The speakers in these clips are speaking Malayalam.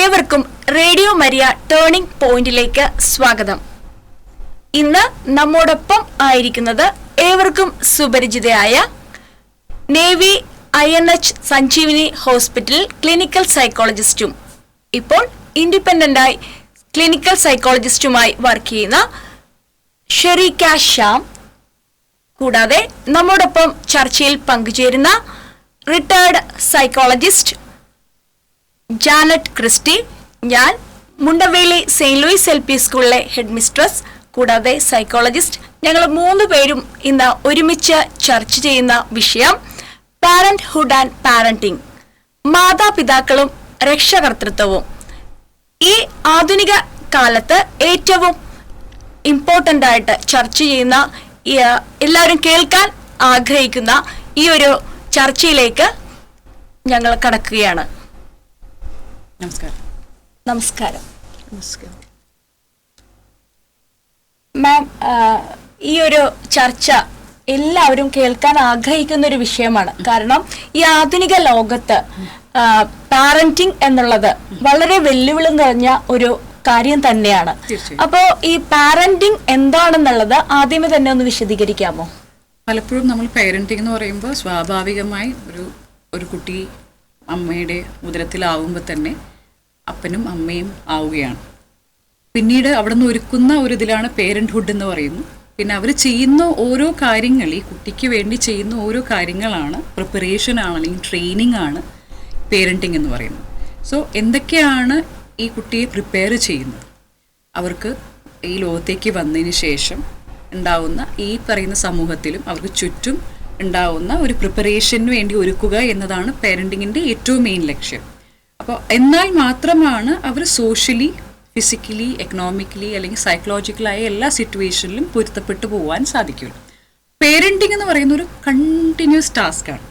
ഏവർക്കും റേഡിയോ മരിയ ടേണിംഗ് പോയിന്റിലേക്ക് സ്വാഗതം. ഇന്ന് നമ്മോടൊപ്പം ആയിരിക്കുന്നത് ഏവർക്കും സുപരിചിതയായ navy INH Sanjeevani hospital clinical സൈക്കോളജിസ്റ്റും ഇപ്പോൾ ഇൻഡിപെൻഡന്റായി ക്ലിനിക്കൽ സൈക്കോളജിസ്റ്റുമായി വർക്ക് ചെയ്യുന്ന ഷെറീക്ക ശ്യാം, കൂടാതെ നമ്മോടൊപ്പം ചർച്ചയിൽ പങ്കുചേരുന്ന റിട്ടയർഡ് സൈക്കോളജിസ്റ്റ് ജാനറ്റ് ക്രിസ്റ്റി, ഞാൻ മുണ്ടവേലി സെയിന്റ് ലൂയിസ് LP സ്കൂളിലെ ഹെഡ് മിസ്ട്രസ്, കൂടാതെ സൈക്കോളജിസ്റ്റ്. ഞങ്ങൾ 3 പേരും ഇന്ന് ഒരുമിച്ച് ചർച്ച ചെയ്യുന്ന വിഷയം പാരന്റ്ഹുഡ് ആൻഡ് പാരന്റിംഗ്, മാതാപിതാക്കളും രക്ഷകർതൃത്വവും. ഈ ആധുനിക കാലത്ത് ഏറ്റവും ഇമ്പോർട്ടൻ്റ് ആയിട്ട് ചർച്ച ചെയ്യുന്ന, എല്ലാവരും കേൾക്കാൻ ആഗ്രഹിക്കുന്ന ഈ ഒരു ചർച്ചയിലേക്ക് ഞങ്ങൾ കടക്കുകയാണ്. നമസ്കാരം മാം. ഈ ഒരു ചർച്ച എല്ലാവരും കേൾക്കാൻ ആഗ്രഹിക്കുന്ന ഒരു വിഷയമാണ്. കാരണം ഈ ആധുനിക ലോകത്ത് പാരന്റിംഗ് എന്നുള്ളത് വളരെ വെല്ലുവിളി നിറഞ്ഞ ഒരു കാര്യം തന്നെയാണ്. അപ്പോൾ ഈ പാരന്റിംഗ് എന്താണെന്നുള്ളത് ആദ്യമേ തന്നെ ഒന്ന് വിശദീകരിക്കാമോ? പലപ്പോഴും നമ്മൾ പാരന്റിംഗ് എന്ന് പറയുമ്പോൾ സ്വാഭാവികമായി ഒരു കുട്ടി അമ്മയുടെ ഉദരത്തിലാവുമ്പോൾ തന്നെ അപ്പനും അമ്മയും ആവുകയാണ്. പിന്നീട് അവിടെ നിന്ന് ഒരുക്കുന്ന ഒരു ഇതിലാണ് പേരന്റ്ഹുഡ് എന്ന് പറയുന്നു. പിന്നെ അവർ ചെയ്യുന്ന ഓരോ കാര്യങ്ങൾ, ഈ കുട്ടിക്ക് വേണ്ടി ചെയ്യുന്ന ഓരോ കാര്യങ്ങളാണ്, പ്രിപ്പറേഷൻ ആണ് അല്ലെങ്കിൽ ട്രെയിനിങ് ആണ് പേരന്റിംഗ് എന്ന് പറയുന്നത്. സോ എന്തൊക്കെയാണ് ഈ കുട്ടിയെ പ്രിപ്പയർ ചെയ്യുന്നത്, അവർക്ക് ഈ ലോകത്തേക്ക് വന്നതിന് ശേഷം ഉണ്ടാവുന്ന ഈ പറയുന്ന സമൂഹത്തിലും അവർക്ക് ചുറ്റും ഉണ്ടാവുന്ന ഒരു പ്രിപ്പറേഷന് വേണ്ടി ഒരുക്കുക എന്നതാണ് പേരന്റിങ്ങിൻ്റെ ഏറ്റവും മെയിൻ ലക്ഷ്യം. അപ്പോൾ എന്നാൽ മാത്രമാണ് അവർ സോഷ്യലി, ഫിസിക്കലി, എക്കണോമിക്കലി അല്ലെങ്കിൽ സൈക്കോളജിക്കലായ എല്ലാ സിറ്റുവേഷനിലും പൊരുത്തപ്പെട്ടു പോകാൻ സാധിക്കുള്ളൂ. പേരന്റിംഗ് എന്ന് പറയുന്ന ഒരു കണ്ടിന്യൂസ് ടാസ്ക്കാണ്.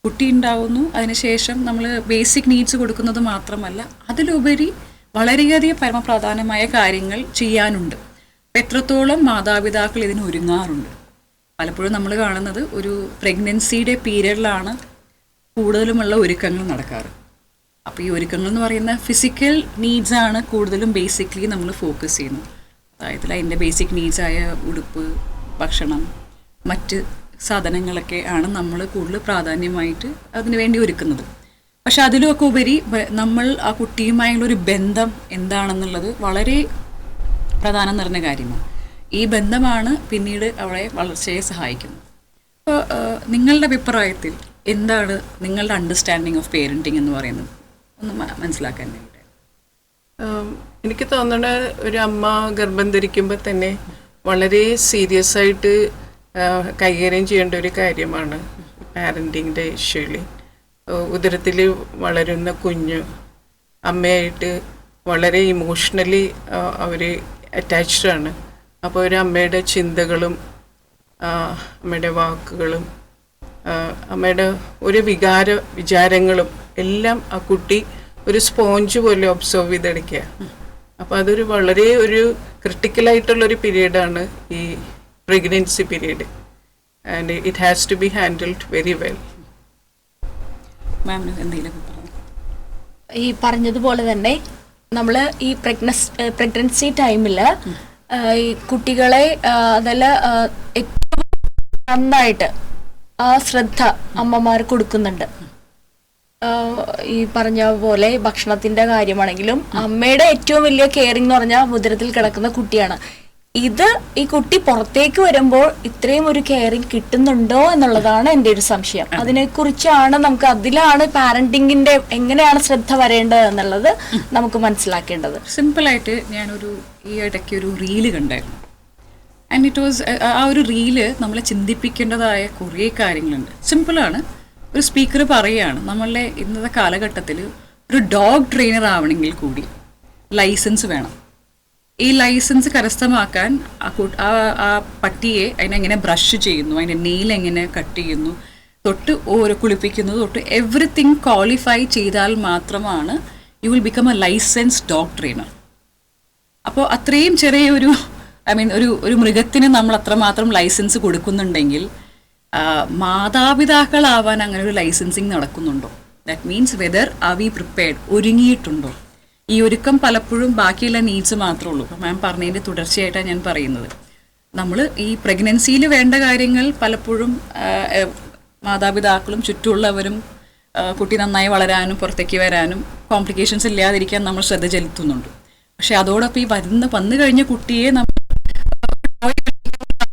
കുട്ടി ഉണ്ടാവുന്നു, അതിനുശേഷം നമ്മൾ ബേസിക് നീഡ്സ് കൊടുക്കുന്നത് മാത്രമല്ല, അതിലുപരി വളരെയധികം പരമപ്രധാനമായ കാര്യങ്ങൾ ചെയ്യാനുണ്ട്. അപ്പം എത്രത്തോളം മാതാപിതാക്കൾ ഇതിന് ഒരുങ്ങാറുണ്ട്. പലപ്പോഴും നമ്മൾ കാണുന്നത് ഒരു പ്രഗ്നൻസിയുടെ പീരിയഡിലാണ് കൂടുതലുമുള്ള ഒരുക്കങ്ങൾ നടക്കാറ്. അപ്പോൾ ഈ ഒരുക്കങ്ങൾ എന്ന് പറയുന്ന ഫിസിക്കൽ നീഡ്സാണ് കൂടുതലും ബേസിക്കലി നമ്മൾ ഫോക്കസ് ചെയ്യുന്നത്. അതായത് അതിൻ്റെ ബേസിക് നീഡ്സായ ഉടുപ്പ്, ഭക്ഷണം, മറ്റ് സാധനങ്ങളൊക്കെ ആണ് നമ്മൾ കൂടുതൽ പ്രാധാന്യമായിട്ട് അതിനു വേണ്ടി ഒരുക്കുന്നത്. പക്ഷെ അതിലൊക്കെ ഉപരി നമ്മൾ ആ കുട്ടിയുമായുള്ളൊരു ബന്ധം എന്താണെന്നുള്ളത് വളരെ പ്രധാനം നിറഞ്ഞ കാര്യമാണ്. ഈ ബന്ധമാണ് പിന്നീട് അവളെ വളർച്ചയെ സഹായിക്കുന്നത്. അപ്പോൾ നിങ്ങളുടെ അഭിപ്രായത്തിൽ എന്താണ് നിങ്ങളുടെ അണ്ടർസ്റ്റാൻഡിങ് ഓഫ് പേരൻറ്റിങ് എന്ന് പറയുന്നത് ഒന്ന് മനസ്സിലാക്കാൻ വേണ്ടി? എനിക്ക് തോന്നുന്നത് ഒരു അമ്മ ഗർഭം ധരിക്കുമ്പോൾ തന്നെ വളരെ സീരിയസ് ആയിട്ട് കൈകാര്യം ചെയ്യേണ്ട ഒരു കാര്യമാണ് പാരൻറ്റിങ്ങിൻ്റെ ഇഷ്യൂല്. ഉദരത്തിൽ വളരുന്ന കുഞ്ഞ് അമ്മയായിട്ട് വളരെ ഇമോഷണലി അവർ അറ്റാച്ച്ഡ് ആണ്. അപ്പോൾ ഒരു അമ്മയുടെ ചിന്തകളും അമ്മയുടെ വാക്കുകളും അമ്മയുടെ ഒരു വിചാരങ്ങളും എല്ലാം ആ കുട്ടി ഒരു സ്പോഞ്ച് പോലെ ഒബ്സർവ് ചെയ്തെടുക്കുക. അപ്പോൾ അതൊരു വളരെ ഒരു ക്രിട്ടിക്കലായിട്ടുള്ളൊരു പീരീഡാണ് ഈ pregnancy period. And it has to be handled very well. ഈ പറഞ്ഞതുപോലെ തന്നെ നമ്മൾ ഈ പ്രഗ്നൻസി ടൈമിൽ ഈ കുട്ടികളെ അതിൽ ഏറ്റവും നന്നായിട്ട് ആ ശ്രദ്ധ അമ്മമാർ കൊടുക്കുന്നുണ്ട്. ഈ പറഞ്ഞ പോലെ ഭക്ഷണത്തിന്റെ കാര്യമാണെങ്കിലും അമ്മയുടെ ഏറ്റവും വലിയ കെയറിംഗ് എന്ന് പറഞ്ഞാൽ ഉദരത്തിൽ കിടക്കുന്ന കുട്ടിയാണ്. ഇത് ഈ കുട്ടി പുറത്തേക്ക് വരുമ്പോൾ ഇത്രയും ഒരു കെയറിംഗ് കിട്ടുന്നുണ്ടോ എന്നുള്ളതാണ് എൻ്റെ ഒരു സംശയം. അതിനെക്കുറിച്ചാണ് അതിലാണ് പാരന്റിങ്ങിന്റെ എങ്ങനെയാണ് ശ്രദ്ധ വരേണ്ടത് എന്നുള്ളത് നമുക്ക് മനസ്സിലാക്കേണ്ടത്. സിമ്പിളായിട്ട് ഈ ഇടയ്ക്ക് ഒരു റീല് കണ്ടായിരുന്നു. ആൻഡ് ഇറ്റ് വാസ്, ആ ഒരു റീല് നമ്മളെ ചിന്തിപ്പിക്കേണ്ടതായ കുറേ കാര്യങ്ങളുണ്ട്. സിമ്പിളാണ്. ഒരു സ്പീക്കർ പറയുകയാണ്, നമ്മളുടെ ഇന്നത്തെ കാലഘട്ടത്തിൽ ഒരു ഡോഗ് ട്രെയിനർ ആവണമെങ്കിൽ കൂടി ലൈസൻസ് വേണം. ഈ ലൈസൻസ് കരസ്ഥമാക്കാൻ ആ പട്ടിയെ അതിനെങ്ങനെ ബ്രഷ് ചെയ്യുന്നു, അതിൻ്റെ നെയിൽ എങ്ങനെ കട്ട് ചെയ്യുന്നു തൊട്ട് കുളിപ്പിക്കുന്നത് തൊട്ട് എവറിത്തിങ് ക്വാളിഫൈ ചെയ്താൽ മാത്രമാണ് you will become a licence dog trainer. അപ്പോൾ അത്രയും ചെറിയൊരു ഒരു മൃഗത്തിന് നമ്മൾ അത്രമാത്രം ലൈസൻസ് കൊടുക്കുന്നുണ്ടെങ്കിൽ മാതാപിതാക്കളാവാൻ അങ്ങനെ ഒരു ലൈസൻസിങ് നടക്കുന്നുണ്ടോ? That means whether are we prepared, ഒരുങ്ങിയിട്ടുണ്ടോ? ഈ ഒരുക്കം പലപ്പോഴും ബാക്കിയുള്ള നീഡ്സ് മാത്രമേ ഉള്ളൂ. അപ്പം മാം പറഞ്ഞതിൻ്റെ തുടർച്ചയായിട്ടാണ് ഞാൻ പറയുന്നത്. നമ്മൾ ഈ പ്രഗ്നൻസിയിൽ വേണ്ട കാര്യങ്ങൾ പലപ്പോഴും മാതാപിതാക്കളും ചുറ്റുമുള്ളവരും കുട്ടി നന്നായി വളരാനും പുറത്തേക്ക് വരാനും കോംപ്ലിക്കേഷൻസ് ഇല്ലാതിരിക്കാൻ നമ്മൾ ശ്രദ്ധ ചെലുത്തുന്നുണ്ട്. പക്ഷെ അതോടൊപ്പം ഈ വന്നു കഴിഞ്ഞ കുട്ടിയെ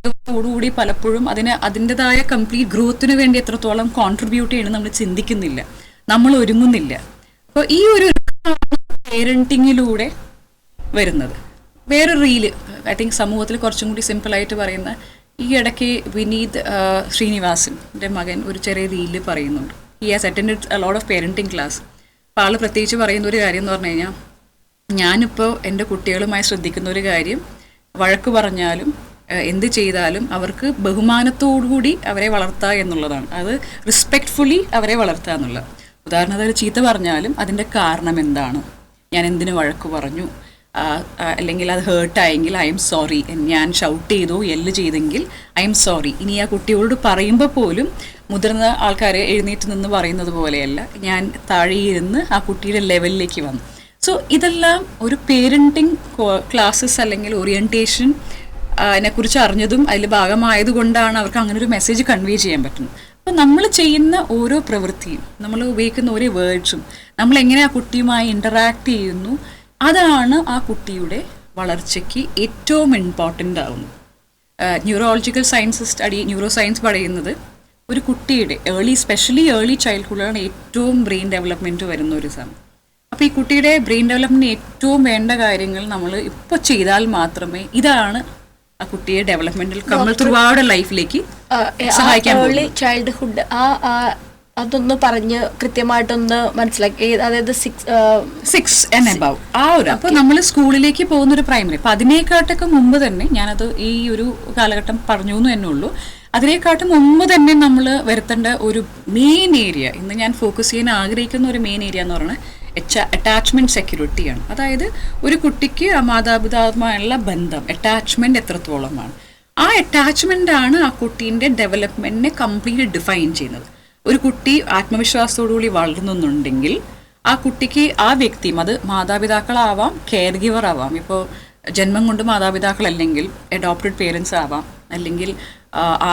നമ്മോടുകൂടി പലപ്പോഴും അതിൻ്റെതായ കംപ്ലീറ്റ് ഗ്രോത്തിന് വേണ്ടി എത്രത്തോളം കോൺട്രിബ്യൂട്ട് ചെയ്യണം നമ്മൾ ചിന്തിക്കുന്നില്ല, നമ്മൾ ഒരുങ്ങുന്നില്ല. അപ്പോൾ ഈ ഒരു പേരൻറ്റിങ്ങിലൂടെ വരുന്നത് വേറൊരു റീല് ഐ തിങ്ക് സമൂഹത്തിൽ കുറച്ചും കൂടി സിമ്പിളായിട്ട് പറയുന്ന, ഈ ഇടയ്ക്ക് വിനീത് ശ്രീനിവാസൻ്റെ മകൻ ഒരു ചെറിയ റീല് പറയുന്നുണ്ട്. He has attended A lot of parenting class. അപ്പോൾ ആൾ പ്രത്യേകിച്ച് പറയുന്ന ഒരു കാര്യം എന്ന് പറഞ്ഞു കഴിഞ്ഞാൽ, ഞാനിപ്പോൾ എൻ്റെ കുട്ടികളുമായി ശ്രദ്ധിക്കുന്ന ഒരു കാര്യം, വഴക്ക് പറഞ്ഞാലും എന്ത് ചെയ്താലും അവർക്ക് ബഹുമാനത്തോടുകൂടി അവരെ വളർത്തുക എന്നുള്ളതാണ്. അത് റെസ്പെക്റ്റ്ഫുള്ളി അവരെ വളർത്തുക എന്നുള്ളത്. ഉദാഹരണത്തിന് ചീത്ത പറഞ്ഞാലും അതിൻ്റെ കാരണം എന്താണ്, ഞാൻ എന്തിനു വഴക്ക് പറഞ്ഞു, അല്ലെങ്കിൽ അത് ഹേർട്ടായെങ്കിൽ ഐ എം സോറി, ഞാൻ ഷൗട്ട് ചെയ്തോ യെല്ല് ചെയ്തെങ്കിൽ ഐ എം സോറി. ഇനി ആ കുട്ടിയോട് പറയുമ്പോൾ പോലും മുതിർന്ന ആൾക്കാർ എഴുന്നേറ്റ് നിന്ന് പറയുന്നത് പോലെയല്ല, ഞാൻ താഴെ ഇരുന്ന് ആ കുട്ടിയുടെ ലെവലിലേക്ക് വന്നു. സോ ഇതെല്ലാം ഒരു പേരൻറ്റിങ് ക്ലാസ്സസ് അല്ലെങ്കിൽ ഓറിയൻറ്റേഷൻ അതിനെക്കുറിച്ച് അറിഞ്ഞതും അതിൽ ഭാഗമായതുകൊണ്ടാണ് അവർക്ക് അങ്ങനെ ഒരു മെസ്സേജ് കൺവേ ചെയ്യാൻ പറ്റുന്നത്. അപ്പോൾ നമ്മൾ ചെയ്യുന്ന ഓരോ പ്രവൃത്തിയും, നമ്മൾ ഉപയോഗിക്കുന്ന ഓരോ വേർഡ്സും, നമ്മൾ എങ്ങനെ ആ കുട്ടിയുമായി ഇൻ്ററാക്ട് ചെയ്യുന്നു, അതാണ് ആ കുട്ടിയുടെ വളർച്ചയ്ക്ക് ഏറ്റവും ഇമ്പോർട്ടൻ്റ് ആവുന്നത്. ന്യൂറോളജിക്കൽ ന്യൂറോ സയൻസ് പറയുന്നത് ഒരു കുട്ടിയുടെ സ്പെഷ്യലി ഏർലി ചൈൽഡ്ഹുഡിലാണ് ഏറ്റവും ബ്രെയിൻ ഡെവലപ്മെൻറ്റ് വരുന്ന ഒരു സമയം. അപ്പോൾ ഈ കുട്ടിയുടെ ബ്രെയിൻ ഡെവലപ്മെൻറ്റിന് ഏറ്റവും വേണ്ട കാര്യങ്ങൾ നമ്മൾ ഇപ്പോൾ ചെയ്താൽ മാത്രമേ ഇതാണ് ആ കുട്ടിയെ ഡെവലപ്മെന്റൽ ത്രൂ ഔട്ട് ലൈഫിലേക്ക് സഹായിക്കാൻ ഏർലി ചൈൽഡ്ഹുഡ് അതൊന്ന് പറഞ്ഞ് കൃത്യമായിട്ടൊന്ന് മനസ്സിലാക്കി. അതായത് 6 and above ആ ഒരു. അപ്പോൾ നമ്മൾ സ്കൂളിലേക്ക് പോകുന്നൊരു പ്രൈമറി, അപ്പം അതിനേക്കാട്ടൊക്കെ മുമ്പ് തന്നെ, ഞാനത് ഈ ഒരു കാലഘട്ടം പറഞ്ഞു എന്ന് തന്നെ ഉള്ളൂ, അതിനേക്കാട്ടും മുമ്പ് തന്നെ നമ്മൾ വരുത്തേണ്ട ഒരു മെയിൻ ഏരിയ, ഇന്ന് ഞാൻ ഫോക്കസ് ചെയ്യാൻ ആഗ്രഹിക്കുന്ന ഒരു മെയിൻ ഏരിയ എന്ന് പറയുന്നത് അറ്റാച്ച്മെൻറ്റ് സെക്യൂരിറ്റിയാണ്. അതായത് ഒരു കുട്ടിക്ക് ആ മാതാപിതാവുമായുള്ള ബന്ധം, അറ്റാച്ച്മെൻറ്റ് എത്രത്തോളമാണ്, ആ അറ്റാച്ച്മെൻ്റാണ് ആ കുട്ടീൻ്റെ ഡെവലപ്മെൻറ്റിനെ കംപ്ലീറ്റ് ഡിഫൈൻ ചെയ്യുന്നത്. ഒരു കുട്ടി ആത്മവിശ്വാസത്തോടുകൂടി വളരുന്നുണ്ടെങ്കിൽ ആ കുട്ടിക്ക് ആ വ്യക്തിയും, അത് മാതാപിതാക്കളാവാം, കെയർ ഗിവർ ആവാം, ഇപ്പോൾ ജന്മം കൊണ്ട് മാതാപിതാക്കളല്ലെങ്കിൽ അഡോപ്റ്റഡ് പേരൻസ് ആവാം, അല്ലെങ്കിൽ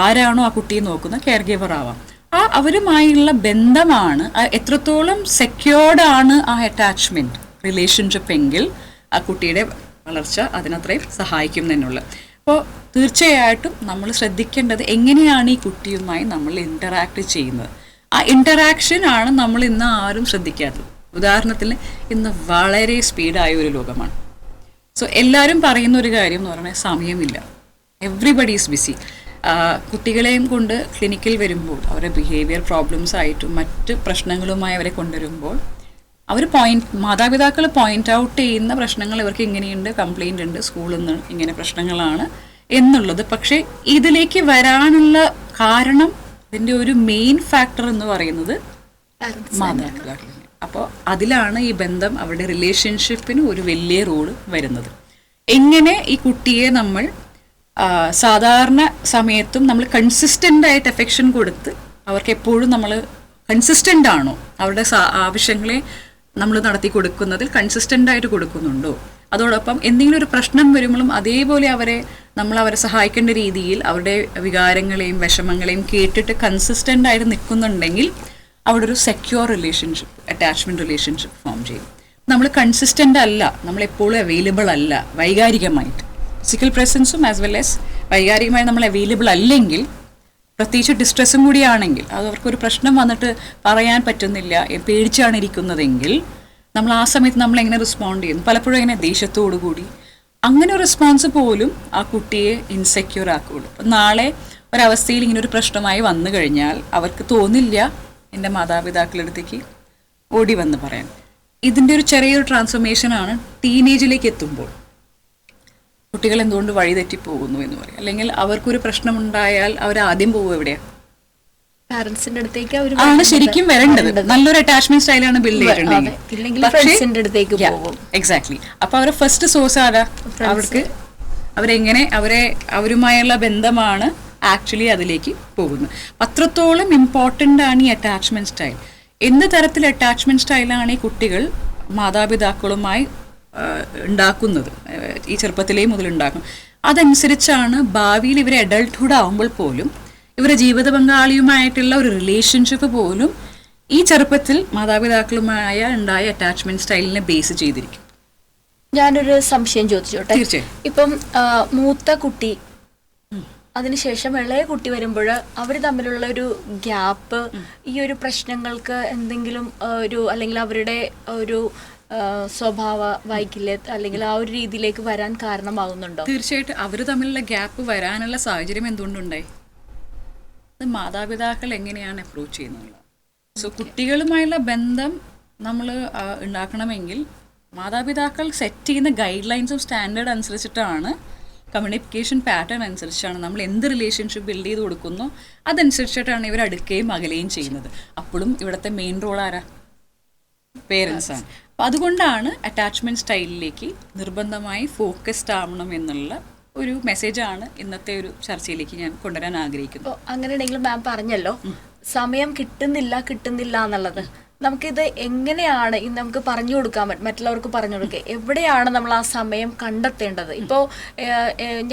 ആരാണോ ആ കുട്ടിയെ നോക്കുന്ന കെയർ ഗിവർ ആവാം, അവരുമായുള്ള ബന്ധമാണ് എത്രത്തോളം സെക്യൂർഡാണ് ആ അറ്റാച്ച്മെൻറ്റ് റിലേഷൻഷിപ്പ് എങ്കിൽ ആ കുട്ടിയുടെ വളർച്ച അതിനത്രയും സഹായിക്കും എന്നുള്ളത്. അപ്പോൾ തീർച്ചയായിട്ടും നമ്മൾ ശ്രദ്ധിക്കേണ്ടത് എങ്ങനെയാണ് ഈ കുട്ടിയുമായി നമ്മൾ ഇൻ്ററാക്ട് ചെയ്യുന്നത്. ആ ഇൻ്ററാക്ഷൻ ആണ് നമ്മൾ ഇന്ന് ആരും ശ്രദ്ധിക്കാത്തത്. ഉദാഹരണത്തിന് ഇന്ന് വളരെ സ്പീഡായ ഒരു ലോകമാണ്. സോ എല്ലാവരും പറയുന്ന ഒരു കാര്യം എന്ന് പറയുന്നത് സമയമില്ല, എവ്രിബഡി ഈസ് ബിസി. കുട്ടികളെയും കൊണ്ട് ക്ലിനിക്കിൽ വരുമ്പോൾ അവരുടെ ബിഹേവിയർ പ്രോബ്ലംസ് ആയിട്ടും മറ്റ് പ്രശ്നങ്ങളുമായി അവരെ കൊണ്ടുവരുമ്പോൾ മാതാപിതാക്കൾ പോയിന്റ് ഔട്ട് ചെയ്യുന്ന പ്രശ്നങ്ങൾ ഇവർക്ക് ഇങ്ങനെയുണ്ട്, കംപ്ലൈൻ്റ് ഉണ്ട്, സ്കൂളിൽ നിന്ന് ഇങ്ങനെ പ്രശ്നങ്ങളാണ് എന്നുള്ളത്. പക്ഷേ ഇതിലേക്ക് വരാനുള്ള കാരണം, ഇതിൻ്റെ ഒരു മെയിൻ ഫാക്ടർ എന്ന് പറയുന്നത് മാതാപിതാക്കൾ. അപ്പോൾ അതിലാണ് ഈ ബന്ധം, അവരുടെ റിലേഷൻഷിപ്പിന് ഒരു വലിയ റോള് വരുന്നത്. എങ്ങനെ ഈ കുട്ടിയെ നമ്മൾ സാധാരണ സമയത്തും നമ്മൾ കൺസിസ്റ്റൻ്റ് ആയിട്ട് എഫെക്ഷൻ കൊടുത്ത് അവർക്ക് എപ്പോഴും നമ്മൾ കൺസിസ്റ്റൻ്റ് ആണോ, അവരുടെ ആവശ്യങ്ങളെ നമ്മൾ നടത്തി കൊടുക്കുന്നതിൽ കൺസിസ്റ്റൻ്റ് ആയിട്ട് കൊടുക്കുന്നുണ്ടോ, അതോടൊപ്പം എന്തെങ്കിലും ഒരു പ്രശ്നം വരുമ്പോഴും അതേപോലെ അവരെ സഹായിക്കേണ്ട രീതിയിൽ അവരുടെ വികാരങ്ങളെയും വിഷമങ്ങളെയും കേട്ടിട്ട് കൺസിസ്റ്റൻ്റ് ആയിട്ട് നിൽക്കുന്നുണ്ടെങ്കിൽ അവിടെ ഒരു secure relationship, attachment relationship form ചെയ്യും. നമ്മൾ കൺസിസ്റ്റൻ്റ് അല്ല, നമ്മളെപ്പോഴും അവൈലബിൾ അല്ല, വൈകാരികമായിട്ട് ഫിസിക്കൽ പ്രസൻസും ആസ് വെൽ ആസ് വൈകാരികമായി നമ്മൾ അവൈലബിൾ അല്ലെങ്കിൽ, പ്രത്യേകിച്ച് ഡിസ്ട്രെസ്സും കൂടിയാണെങ്കിൽ, അത് അവർക്കൊരു പ്രശ്നം വന്നിട്ട് പറയാൻ പറ്റുന്നില്ല, പേടിച്ചാണ് ഇരിക്കുന്നതെങ്കിൽ നമ്മൾ ആ സമയത്ത് നമ്മൾ എങ്ങനെ റെസ്പോണ്ട് ചെയ്യുന്നു, പലപ്പോഴും എങ്ങനെ ദേഷ്യത്തോടു കൂടി, അങ്ങനെ ഒരു റെസ്പോൺസ് പോലും ആ കുട്ടിയെ ഇൻസെക്യൂർ ആക്കുകയുള്ളൂ. അപ്പം നാളെ ഒരവസ്ഥയിൽ ഇങ്ങനെ ഒരു പ്രശ്നമായി വന്നു കഴിഞ്ഞാൽ അവർക്ക് തോന്നില്ല എൻ്റെ മാതാപിതാക്കളുടെ അടുത്തേക്ക് ഓടി വന്ന് പറയാൻ. ഇതിൻ്റെ ഒരു ചെറിയൊരു ട്രാൻസ്ഫോർമേഷനാണ് ടീനേജിലേക്ക് എത്തുമ്പോൾ കുട്ടികൾ എന്തുകൊണ്ട് വഴിതെറ്റിപ്പോകുന്നു എന്ന് പറയും. അല്ലെങ്കിൽ അവർക്കൊരു പ്രശ്നമുണ്ടായാൽ അവർ ആദ്യം പോകും എവിടെയാണ്? പാരന്റ്സിന്റെ അടുത്തേക്ക് ആണ് ശരിക്കും വരേണ്ടത്. നല്ലൊരു അറ്റാച്ച്മെന്റ് സ്റ്റൈലാണ് ബിൽഡ് ചെയ്തിട്ടുണ്ടെങ്കിൽ. എക്സാക്ട്ലി. അപ്പൊ അവരുടെ ഫസ്റ്റ് സോഴ്സ് ആരാ? അവരുമായുള്ള ബന്ധമാണ് ആക്ച്വലി അതിലേക്ക് പോകുന്നത്. അത്രത്തോളം ഇമ്പോർട്ടൻ്റ് ആണ് ഈ അറ്റാച്ച്മെന്റ് സ്റ്റൈൽ. എന്ത് തരത്തിൽ അറ്റാച്ച്മെന്റ് സ്റ്റൈലാണ് ഈ കുട്ടികൾ മാതാപിതാക്കളുമായി ഉണ്ടാക്കുന്നത്, ഈ ചെറുപ്പത്തിലേ മുതൽ ഉണ്ടാക്കും. അതനുസരിച്ചാണ് ഭാവിയിൽ ഇവർ അഡൾട്ട്ഹുഡ് ആകുമ്പോൾ പോലും ഇവരുടെ ജീവിത പങ്കാളിയുമായിട്ടുള്ള ഒരു റിലേഷൻഷിപ്പ് പോലും ഈ ചെറുപ്പത്തിൽ മാതാപിതാക്കളുമായ ഉണ്ടായ അറ്റാച്ച്മെന്റ് സ്റ്റൈലിനെ ബേസ് ചെയ്തിരിക്കും. ഞാനൊരു സംശയം ചോദിച്ചോട്ടെ. തീർച്ചയായും. ഇപ്പം മൂത്ത കുട്ടി അതിനുശേഷം ഇളയ കുട്ടി വരുമ്പോൾ അവർ തമ്മിലുള്ള ഒരു ഗ്യാപ്പ് ഈ ഒരു പ്രശ്നങ്ങൾക്ക് എന്തെങ്കിലും അല്ലെങ്കിൽ അവരുടെ ഒരു സ്വഭാവ വൈകല്യം അല്ലെങ്കിൽ ആ ഒരു രീതിയിലേക്ക് വരാൻ കാരണമാകുന്നുണ്ടോ? തീർച്ചയായിട്ടും അവർ തമ്മിലുള്ള ഗ്യാപ്പ് വരാനുള്ള സാഹചര്യം എന്തുകൊണ്ടുണ്ടായി? അത് മാതാപിതാക്കൾ എങ്ങനെയാണ് അപ്രോച്ച് ചെയ്യുന്നത്. സോ കുട്ടികളുമായുള്ള ബന്ധം നമ്മൾ ഉണ്ടാക്കണമെങ്കിൽ മാതാപിതാക്കൾ സെറ്റ് ചെയ്യുന്ന ഗൈഡ് ലൈൻസും സ്റ്റാൻഡേർഡ് അനുസരിച്ചിട്ടാണ്, കമ്മ്യൂണിക്കേഷൻ പാറ്റേൺ അനുസരിച്ചാണ് നമ്മൾ എന്ത് റിലേഷൻഷിപ്പ് ബിൽഡ് ചെയ്ത് കൊടുക്കുന്നോ അതനുസരിച്ചിട്ടാണ് ഇവർ അടുക്കുകയും അകലുകയും ചെയ്യുന്നത്. അപ്പോഴും ഇവിടുത്തെ മെയിൻ റോൾ ആരാ? പേരൻസാണ്. അപ്പോൾ അതുകൊണ്ടാണ് അറ്റാച്ച്മെൻറ്റ് സ്റ്റൈലിലേക്ക് നിർബന്ധമായി ഫോക്കസ്ഡ് ആവണം എന്നുള്ള ഒരു മെസ്സേജാണ് ഇന്നത്തെ ഒരു ചർച്ചയിലേക്ക് ഞാൻ കൊണ്ടുവരാൻ ആഗ്രഹിക്കുന്നത്. അങ്ങനെയാണെങ്കിൽ മാം പറഞ്ഞല്ലോ സമയം കിട്ടുന്നില്ല എന്നുള്ളത്. നമുക്കിത് എങ്ങനെയാണ് നമുക്ക് പറഞ്ഞു കൊടുക്കാൻ പറ്റും, മറ്റുള്ളവർക്ക് പറഞ്ഞു കൊടുക്കുക, എവിടെയാണ് നമ്മൾ ആ സമയം കണ്ടെത്തേണ്ടത്? ഇപ്പോൾ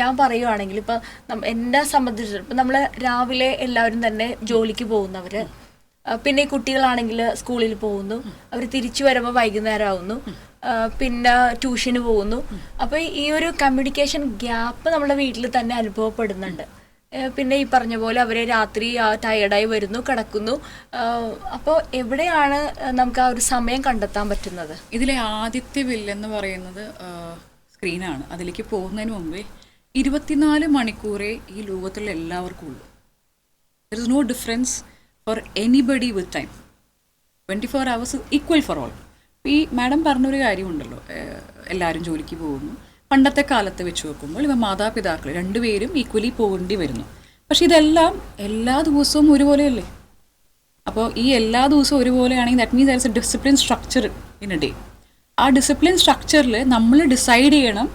ഞാൻ പറയുവാണെങ്കിൽ ഇപ്പോൾ എന്നെ സംബന്ധിച്ചിടത്തോളം ഇപ്പം നമ്മൾ രാവിലെ എല്ലാവരും തന്നെ ജോലിക്ക് പോകുന്നവർ, പിന്നെ ഈ കുട്ടികളാണെങ്കിൽ സ്കൂളിൽ പോകുന്നു, അവർ തിരിച്ചു വരുമ്പോൾ വൈകുന്നേരം ആവുന്നു, പിന്നെ ട്യൂഷന് പോകുന്നു. അപ്പോൾ ഈ ഒരു കമ്മ്യൂണിക്കേഷൻ ഗ്യാപ്പ് നമ്മുടെ വീട്ടിൽ തന്നെ അനുഭവപ്പെടുന്നുണ്ട്. പിന്നെ ഈ പറഞ്ഞ പോലെ അവർ രാത്രി ടയർഡായി വരുന്നു, കിടക്കുന്നു. അപ്പോൾ എവിടെയാണ് നമുക്ക് ആ ഒരു സമയം കണ്ടെത്താൻ പറ്റുന്നത്? ഇതിലെ ആദ്യത്തെ വില്ലെന്ന് പറയുന്നത് സ്ക്രീനാണ്. അതിലേക്ക് പോകുന്നതിന് മുമ്പേ 24 മണിക്കൂറേ ഈ ലോകത്തുള്ള എല്ലാവർക്കും ഉള്ളൂ. There is no difference for anybody with time. 24 hours equal for all. ഈ മാഡം പറഞ്ഞൊരു കാര്യമുണ്ടല്ലോ, എല്ലാവരും ജോലിക്ക് പോകുന്നു. പണ്ടത്തെ കാലത്ത് വെച്ച് നോക്കുമ്പോൾ ഇവ മാതാപിതാക്കൾ രണ്ടുപേരും ഈക്വലി പോകേണ്ടി വരുന്നു. പക്ഷെ ഇതെല്ലാം എല്ലാ ദിവസവും ഒരുപോലെയല്ലേ? അപ്പോൾ ഈ എല്ലാ ദിവസവും ഒരുപോലെയാണെങ്കിൽ that means there is a discipline structure in a day. ആ ഡിസിപ്ലിൻ സ്ട്രക്ചറിൽ നമ്മൾ ഡിസൈഡ് ചെയ്യണം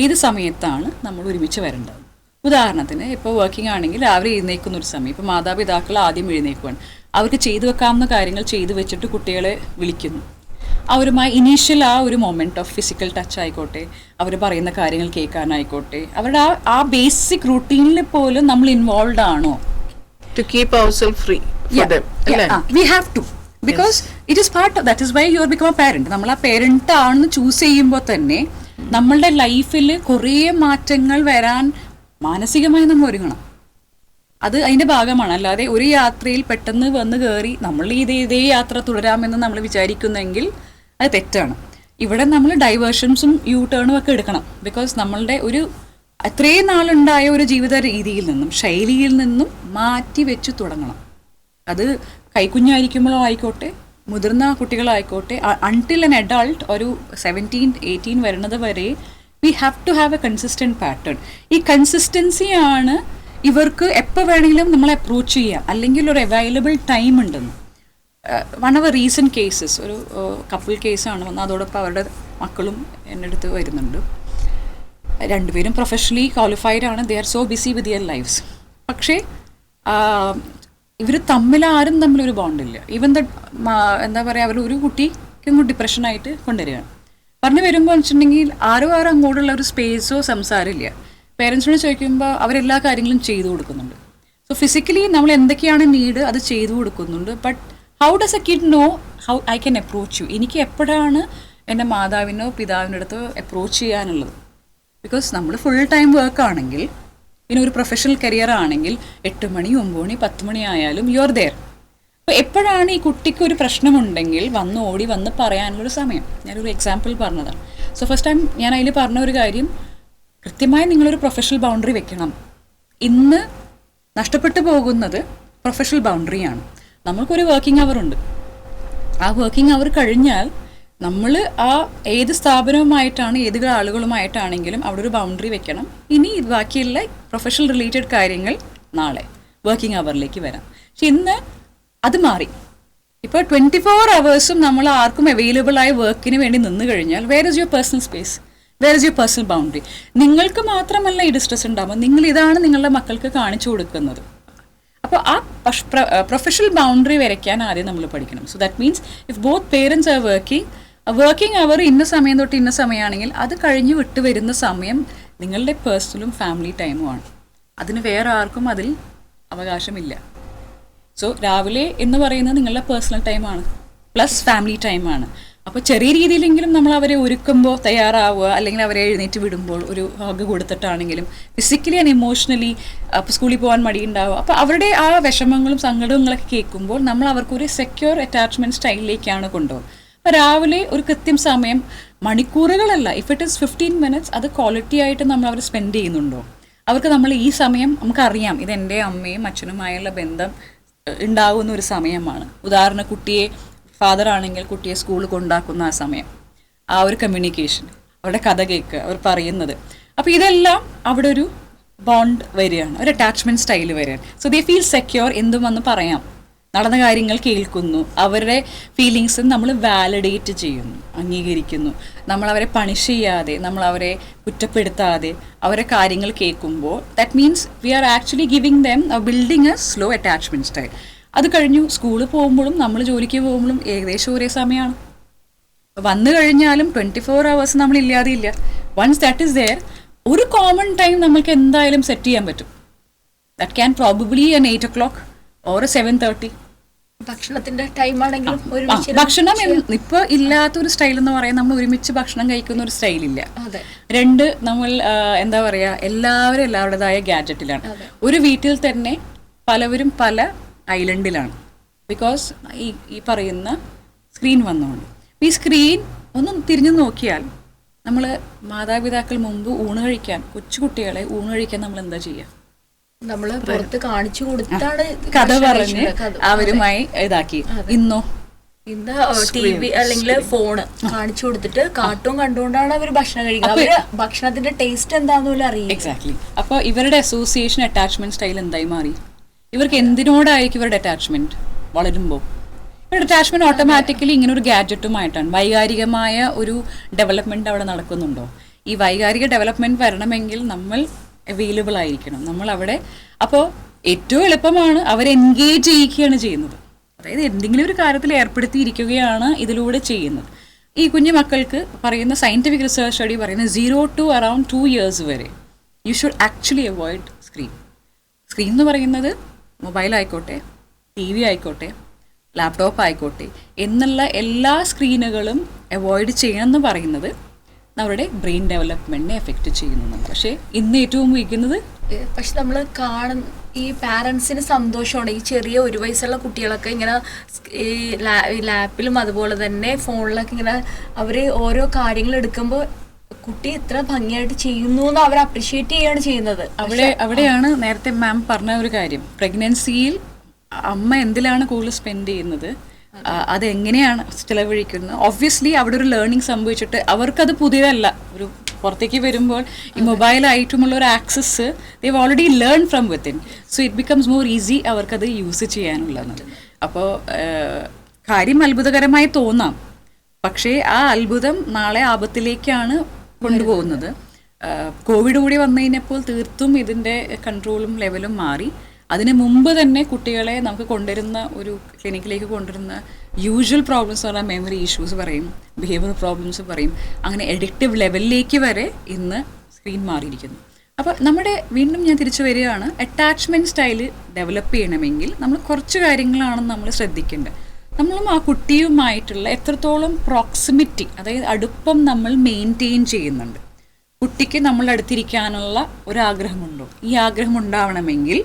ഏത് സമയത്താണ് നമ്മൾ ഒരുമിച്ച് വരേണ്ടത്. ഉദാഹരണത്തിന് ഇപ്പോൾ വർക്കിംഗ് ആണെങ്കിൽ രാവിലെ എഴുന്നേക്കുന്ന ഒരു സമയം, ഇപ്പോൾ മാതാപിതാക്കൾ ആദ്യം എഴുന്നേക്കുവാണ്, അവർക്ക് ചെയ്തു വെക്കാവുന്ന കാര്യങ്ങൾ ചെയ്തു വെച്ചിട്ട് കുട്ടികളെ വിളിക്കുന്നു. അവരുമായി ഇനീഷ്യൽ ആ ഒരു മൊമെൻറ്റ് ഓഫ് ഫിസിക്കൽ ടച്ച് ആയിക്കോട്ടെ, അവർ പറയുന്ന കാര്യങ്ങൾ കേൾക്കാനായിക്കോട്ടെ, അവരുടെ ആ ബേസിക് റൂട്ടീനിൽ പോലും നമ്മൾ ഇൻവോൾവ് ആണോ? To keep ourselves free for them. We have to, because it is part of that is why you are become a parent. നമ്മൾ ആ പേരന്റ് ആണെന്ന് ചൂസ് ചെയ്യുമ്പോൾ തന്നെ നമ്മളുടെ ലൈഫിൽ കുറേ മാറ്റങ്ങൾ വരാൻ മാനസികമായി നമ്മൾ ഒരുങ്ങണം. അത് അതിൻ്റെ ഭാഗമാണ്. അല്ലാതെ ഒരു യാത്രയിൽ പെട്ടെന്ന് വന്ന് കയറി നമ്മൾ ഇതേ യാത്ര തുടരാമെന്ന് നമ്മൾ വിചാരിക്കുന്നെങ്കിൽ അത് തെറ്റാണ്. ഇവിടെ നമ്മൾ ഡൈവേർഷൻസും യൂ ടേണും ഒക്കെ എടുക്കണം. ബിക്കോസ് നമ്മളുടെ ഒരു അത്രയും നാളുണ്ടായ ഒരു ജീവിത രീതിയിൽ നിന്നും ശൈലിയിൽ നിന്നും മാറ്റി വെച്ച് തുടങ്ങണം. അത് കൈക്കുഞ്ഞായിരിക്കുമ്പോഴോ ആയിക്കോട്ടെ, മുതിർന്ന കുട്ടികളായിക്കോട്ടെ, അൺടിൽ എൻ അഡൾട്ട് ഒരു 17-18 വരുന്നത് വരെ we have to have a consistent pattern. ഈ കൺസിസ്റ്റൻസിയാണ് ഇവർക്ക് എപ്പോൾ വേണമെങ്കിലും നമ്മളെ അപ്രോച്ച് ചെയ്യാം, അല്ലെങ്കിൽ ഒരു അവൈലബിൾ ടൈം ഉണ്ടെന്ന്. വൺ ഓഫ് റീസെൻറ്റ് കേസസ്, ഒരു കപ്പിൾ കേസാണ് വന്നത്. അതോടൊപ്പം അവരുടെ മക്കളും എൻ്റെ അടുത്ത് വരുന്നുണ്ട്. രണ്ടുപേരും പ്രൊഫഷണലി ക്വാളിഫൈഡ് ആണ്. They are so busy with their lifes. പക്ഷേ ഇവർ ആരും തമ്മിലൊരു ബോണ്ടില്ല. ഈവൻ എന്താ പറയുക, അവർ ഒരു കുട്ടിക്കും ഡിപ്രഷനായിട്ട് കൊണ്ടുവരികയാണ്. പറഞ്ഞു വരുമ്പോൾ വെച്ചിട്ടുണ്ടെങ്കിൽ ആരും അങ്ങോട്ടുള്ള ഒരു സ്പേസോ സംസാരമില്ല. പേരൻസിനോട് ചോദിക്കുമ്പോൾ അവരെല്ലാ കാര്യങ്ങളും ചെയ്തു കൊടുക്കുന്നുണ്ട്. സോ ഫിസിക്കലി നമ്മൾ എന്തൊക്കെയാണ് നീഡ് അത് ചെയ്തു കൊടുക്കുന്നുണ്ട്. But how does a kid know how I can approach you? എനിക്ക് എപ്പോഴാണ് എൻ്റെ മാതാവിനോ പിതാവിൻ്റെ അടുത്തോ അപ്രോച്ച് ചെയ്യാനുള്ളത്? ബിക്കോസ് നമ്മൾ ഫുൾ ടൈം വർക്ക് ആണെങ്കിൽ, പിന്നെ ഒരു പ്രൊഫഷണൽ കരിയർ ആണെങ്കിൽ 8 മണി 9 മണി 10 മണി ആയാലും യു ആർ ദെയർ. അപ്പോൾ എപ്പോഴാണ് ഈ കുട്ടിക്ക് ഒരു പ്രശ്നമുണ്ടെങ്കിൽ ഓടി വന്ന് പറയാനുള്ളൊരു സമയം? ഞാനൊരു എക്സാമ്പിൾ പറഞ്ഞതാണ്. സോ ഫസ്റ്റ് ടൈം ഞാൻ അതിൽ പറഞ്ഞ ഒരു കാര്യം, കൃത്യമായി നിങ്ങളൊരു പ്രൊഫഷണൽ ബൗണ്ടറി വെക്കണം. ഇന്ന് നഷ്ടപ്പെട്ടു പോകുന്നത് പ്രൊഫഷണൽ ബൗണ്ടറിയാണ്. നമ്മൾക്കൊരു വർക്കിംഗ് അവർ ഉണ്ട്. ആ വർക്കിംഗ് അവർ കഴിഞ്ഞാൽ നമ്മൾ ആ ഏത് സ്ഥാപനവുമായിട്ടാണ്, ഏത് ആളുകളുമായിട്ടാണെങ്കിലും അവിടെ ഒരു ബൗണ്ടറി വെക്കണം. ഇനി ബാക്കിയുള്ള പ്രൊഫഷണൽ റിലേറ്റഡ് കാര്യങ്ങൾ നാളെ വർക്കിംഗ് അവറിലേക്ക് വരാം. പക്ഷെ ഇന്ന് അത് മാറി. ഇപ്പോൾ 24 hours നമ്മൾ ആർക്കും അവൈലബിൾ ആയ വർക്കിന് വേണ്ടി നിന്ന് കഴിഞ്ഞാൽ where is your personal space? Where is your personal boundary? നിങ്ങൾക്ക് മാത്രമല്ല ഈ ഡിസ്ട്രെസ് ഉണ്ടാകുമ്പോൾ നിങ്ങൾ ഇതാണ് നിങ്ങളുടെ മക്കൾക്ക് കാണിച്ചു കൊടുക്കുന്നത്. അപ്പോൾ ആ പ്രൊഫഷണൽ ബൗണ്ടറി വരയ്ക്കാൻ ആദ്യം നമ്മൾ പഠിക്കണം. So that means if both parents are working, working അവർ ഇന്ന സമയം തൊട്ട് ഇന്ന സമയമാണെങ്കിൽ അത് കഴിഞ്ഞ് വിട്ട് വരുന്ന സമയം നിങ്ങളുടെ പേഴ്സണലും ഫാമിലി ടൈമുമാണ്. അതിന് വേറെ ആർക്കും അതിൽ അവകാശമില്ല. സോ രാവിലെ എന്ന് പറയുന്നത് നിങ്ങളുടെ പേഴ്സണൽ ടൈമാണ് പ്ലസ് ഫാമിലി ടൈമാണ്. അപ്പോൾ ചെറിയ രീതിയിലെങ്കിലും നമ്മൾ അവരെ ഒരുക്കുമ്പോൾ തയ്യാറാവുക, അല്ലെങ്കിൽ അവരെ എഴുന്നേറ്റ് വിടുമ്പോൾ ഒരു ഹഗ് കൊടുത്തിട്ടാണെങ്കിലും ഫിസിക്കലി ആൻഡ് ഇമോഷണലി അപ്പോൾ സ്കൂളിൽ പോകാൻ മടിയുണ്ടാവുക. അപ്പോൾ അവരുടെ ആ വിഷമങ്ങളും സങ്കടങ്ങളൊക്കെ കേൾക്കുമ്പോൾ നമ്മൾ അവർക്കൊരു സെക്യൂർ അറ്റാച്ച്മെൻറ്റ് സ്റ്റൈലിലേക്കാണ് കൊണ്ടുപോകുന്നത്. അപ്പോൾ രാവിലെ ഒരു കൃത്യം സമയം, മണിക്കൂറുകളല്ല, ഇഫ് ഇറ്റ് ഇസ് 15 minutes, അത് ക്വാളിറ്റി ആയിട്ട് നമ്മൾ അവർ സ്പെൻഡ് ചെയ്യുന്നുണ്ടോ? അവർക്ക് നമ്മൾ ഈ സമയം നമുക്കറിയാം ഇത് എൻ്റെ അമ്മയും അച്ഛനുമായുള്ള ബന്ധം ഉണ്ടാകുന്ന ഒരു സമയമാണ്. ഉദാഹരണം, കുട്ടിയെ ഫാദർ ആണെങ്കിൽ കുട്ടിയെ സ്കൂളിൽ കൊണ്ടാക്കുന്ന ആ സമയം, ആ ഒരു കമ്മ്യൂണിക്കേഷൻ, അവരുടെ കഥ കേൾക്കുക, അവർ പറയുന്നത്, അപ്പോൾ ഇതെല്ലാം അവിടെ ഒരു ബോണ്ട് വരികയാണ്, ഒരു അറ്റാച്ച്മെൻറ്റ് സ്റ്റൈൽ വരികയാണ്. സോ ദേ ഫീൽ സെക്യൂർ, എന്തും വന്ന് പറയാം, നടന്ന കാര്യങ്ങൾ കേൾക്കുന്നു, അവരുടെ ഫീലിങ്സ് നമ്മൾ വാലിഡേറ്റ് ചെയ്യുന്നു, അംഗീകരിക്കുന്നു. നമ്മളവരെ പണിഷ് ചെയ്യാതെ, നമ്മളവരെ കുറ്റപ്പെടുത്താതെ അവരെ കാര്യങ്ങൾ കേൾക്കുമ്പോൾ that means we are actually giving dum building A slow attachment style. അത് കഴിഞ്ഞു സ്കൂളിൽ പോകുമ്പോഴും നമ്മൾ ജോലിക്ക് പോകുമ്പോഴും ഏകദേശം ഒരേ സമയമാണ്. വന്നു കഴിഞ്ഞാലും 24 hours നമ്മളില്ലാതെ ഇല്ല. വൺസ് ദാറ്റ് ഈസ് ദെയർ, ഒരു കോമൺ ടൈം നമുക്ക് എന്തായാലും സെറ്റ് ചെയ്യാൻ പറ്റും. That can probably an 8 o'clock or 7:30. ഭക്ഷണത്തിന്റെ ടൈം ആണെങ്കിലും ഭക്ഷണം ഇപ്പൊ ഇല്ലാത്തൊരു സ്റ്റൈൽ എന്ന് പറയാൻ നമ്മൾ ഒരുമിച്ച് ഭക്ഷണം കഴിക്കുന്ന ഒരു സ്റ്റൈലില്ല. രണ്ട്, നമ്മൾ എന്താ പറയാ, എല്ലാവരും എല്ലാവരുടേതായ ഗാഡ്ജറ്റിലാണ്. ഒരു വീട്ടിൽ തന്നെ പലവരും പല ഐലൻഡിലാണ്. ബിക്കോസ് ഈ പറയുന്ന സ്ക്രീൻ വന്നുകൊണ്ട്. ഈ സ്ക്രീൻ ഒന്ന് തിരിഞ്ഞു നോക്കിയാൽ നമ്മൾ മാതാപിതാക്കൾ മുമ്പ് ഊണ് കഴിക്കാൻ, കൊച്ചുകുട്ടികളെ ഊണ് കഴിക്കാൻ നമ്മൾ എന്താ ചെയ്യുക? നമ്മള് പുറത്ത് കാണിച്ചു കൊടുത്താണ് കഥ പറഞ്ഞ് അവരുമായി ഇതാക്കി. ഇന്ന് TV അല്ലെങ്കിൽ ഫോണ് കാണിച്ചു കൊടുത്തിട്ട് കാർട്ടൂൺ കണ്ടുകൊണ്ടാണ് അവർ ഭക്ഷണം കഴിക്കുന്നത്. അവര് ഭക്ഷണത്തിന്റെ ടേസ്റ്റ് എന്താന്ന് പോലും അറിയില്ല. എക്സാക്ട്ലി. അപ്പൊ ഇവരുടെ അസോസിയേഷൻ അറ്റാച്ച്മെന്റ് സ്റ്റൈൽ എന്തായി മാറി? ഇവർക്ക് എന്തിനോടായിരിക്കും ഇവരുടെ അറ്റാച്ച്മെന്റ് വളരുമ്പോൾ? ഇവരുടെ അറ്റാച്ച്മെന്റ് ഓട്ടോമാറ്റിക്കലി ഇങ്ങനെ ഒരു ഗാഡ്ജറ്റുമായിട്ടാണ്. വൈകാരികമായ ഒരു ഡെവലപ്മെന്റ് അവിടെ നടക്കുന്നുണ്ടോ? ഈ വൈകാരിക ഡെവലപ്മെന്റ് വരണമെങ്കിൽ നമ്മൾ അവൈലബിൾ ആയിരിക്കണം, നമ്മൾ അവിടെ. അപ്പോൾ ഏറ്റവും എളുപ്പമാണ് അവരെ എൻഗേജ് ചെയ്യിക്കുകയാണ് ചെയ്യുന്നത്. അതായത് എന്തെങ്കിലും ഒരു കാര്യത്തിൽ ഏർപ്പെടുത്തിയിരിക്കുകയാണ് ഇതിലൂടെ ചെയ്യുന്നത്. ഈ കുഞ്ഞു മക്കൾക്ക് പറയുന്ന സയൻറ്റിഫിക് റിസർച്ച് സ്റ്റഡി പറയുന്നത് 0 to around 2 years വരെ you should actually avoid screen. Screen എന്ന് പറയുന്നത് മൊബൈൽ ആയിക്കോട്ടെ, TV ആയിക്കോട്ടെ, ലാപ്ടോപ്പ് ആയിക്കോട്ടെ എന്നുള്ള എല്ലാ സ്ക്രീനുകളും അവോയ്ഡ് ചെയ്യണം എന്ന് പറയുന്നത് നമ്മുടെ ബ്രെയിൻ ഡെവലപ്മെന്റിനെ എഫക്റ്റ് ചെയ്യുന്നുണ്ട്. പക്ഷേ ഇന്ന് ഏറ്റവും ഉപയോഗിക്കുന്നത്, പക്ഷെ നമ്മൾ ഈ പാരൻസിന് സന്തോഷമാണ് ഈ ചെറിയ 1 വയസ്സുള്ള കുട്ടികളൊക്കെ ഇങ്ങനെ ഈ ലാപ്പിലും അതുപോലെ തന്നെ ഫോണിലൊക്കെ ഇങ്ങനെ അവർ ഓരോ കാര്യങ്ങൾ എടുക്കുമ്പോൾ കുട്ടി ഇത്ര ഭംഗിയായിട്ട് ചെയ്യുന്നു എന്ന് അവർ അപ്രീഷിയേറ്റ് ചെയ്യുകയാണ് ചെയ്യുന്നത്. അവിടെയാണ് നേരത്തെ മാം പറഞ്ഞ ഒരു കാര്യം, പ്രഗ്നൻസിയിൽ അമ്മ എന്തിലാണ് കൂടുതൽ സ്പെൻഡ് ചെയ്യുന്നത്, അതെങ്ങനെയാണ് ചിലവഴിക്കുന്നത്. ഒബ്വിയസ്ലി അവിടെ ഒരു ലേണിംഗ് സംഭവിച്ചിട്ട് അവർക്കത് പുതിയതല്ല. ഒരു പുറത്തേക്ക് വരുമ്പോൾ ഈ മൊബൈലായിട്ടുമുള്ള ഒരു access they already learn from within. So it becomes more easy അവർക്കത് യൂസ് ചെയ്യാനുള്ളത്. അപ്പോൾ കാര്യം അത്ഭുതകരമായി തോന്നാം, പക്ഷേ ആ അത്ഭുതം നാളെ ആപത്തിലേക്കാണ് കൊണ്ടുപോകുന്നത്. കോവിഡ് കൂടി വന്നു കഴിഞ്ഞപ്പോൾ തീർത്തും ഇതിൻ്റെ കൺട്രോളും ലെവലും മാറി. അതിന് മുമ്പ് തന്നെ കുട്ടികളെ നമുക്ക് കൊണ്ടുവരുന്ന ഒരു ക്ലിനിക്കിലേക്ക് കൊണ്ടുവരുന്ന യൂഷ്വൽ പ്രോബ്ലംസ് പറഞ്ഞാൽ മെമ്മറി ഇഷ്യൂസ് പറയും, ബിഹേവിയർ പ്രോബ്ലംസ് പറയും, അങ്ങനെ എഡിക്റ്റീവ് ലെവലിലേക്ക് വരെ ഇന്ന് സ്ക്രീൻ മാറിയിരിക്കുന്നു. അപ്പോൾ നമ്മുടെ വീണ്ടും ഞാൻ തിരിച്ചു വരികയാണ്, അറ്റാച്ച്മെൻറ്റ് സ്റ്റൈൽ ഡെവലപ്പ് ചെയ്യണമെങ്കിൽ നമ്മൾ കുറച്ച് കാര്യങ്ങളാണ് നമ്മൾ ശ്രദ്ധിക്കേണ്ടത്. നമ്മളും ആ കുട്ടിയുമായിട്ടുള്ള എത്രത്തോളം പ്രോക്സിമിറ്റി, അതായത് അടുപ്പം നമ്മൾ മെയിൻറ്റെയിൻ ചെയ്യുന്നുണ്ട്. കുട്ടിക്ക് നമ്മളുടെ അടുത്തിരിക്കാനുള്ള ഒരാഗ്രഹമുണ്ടോ? ഈ ആഗ്രഹം ഉണ്ടാവണമെങ്കിൽ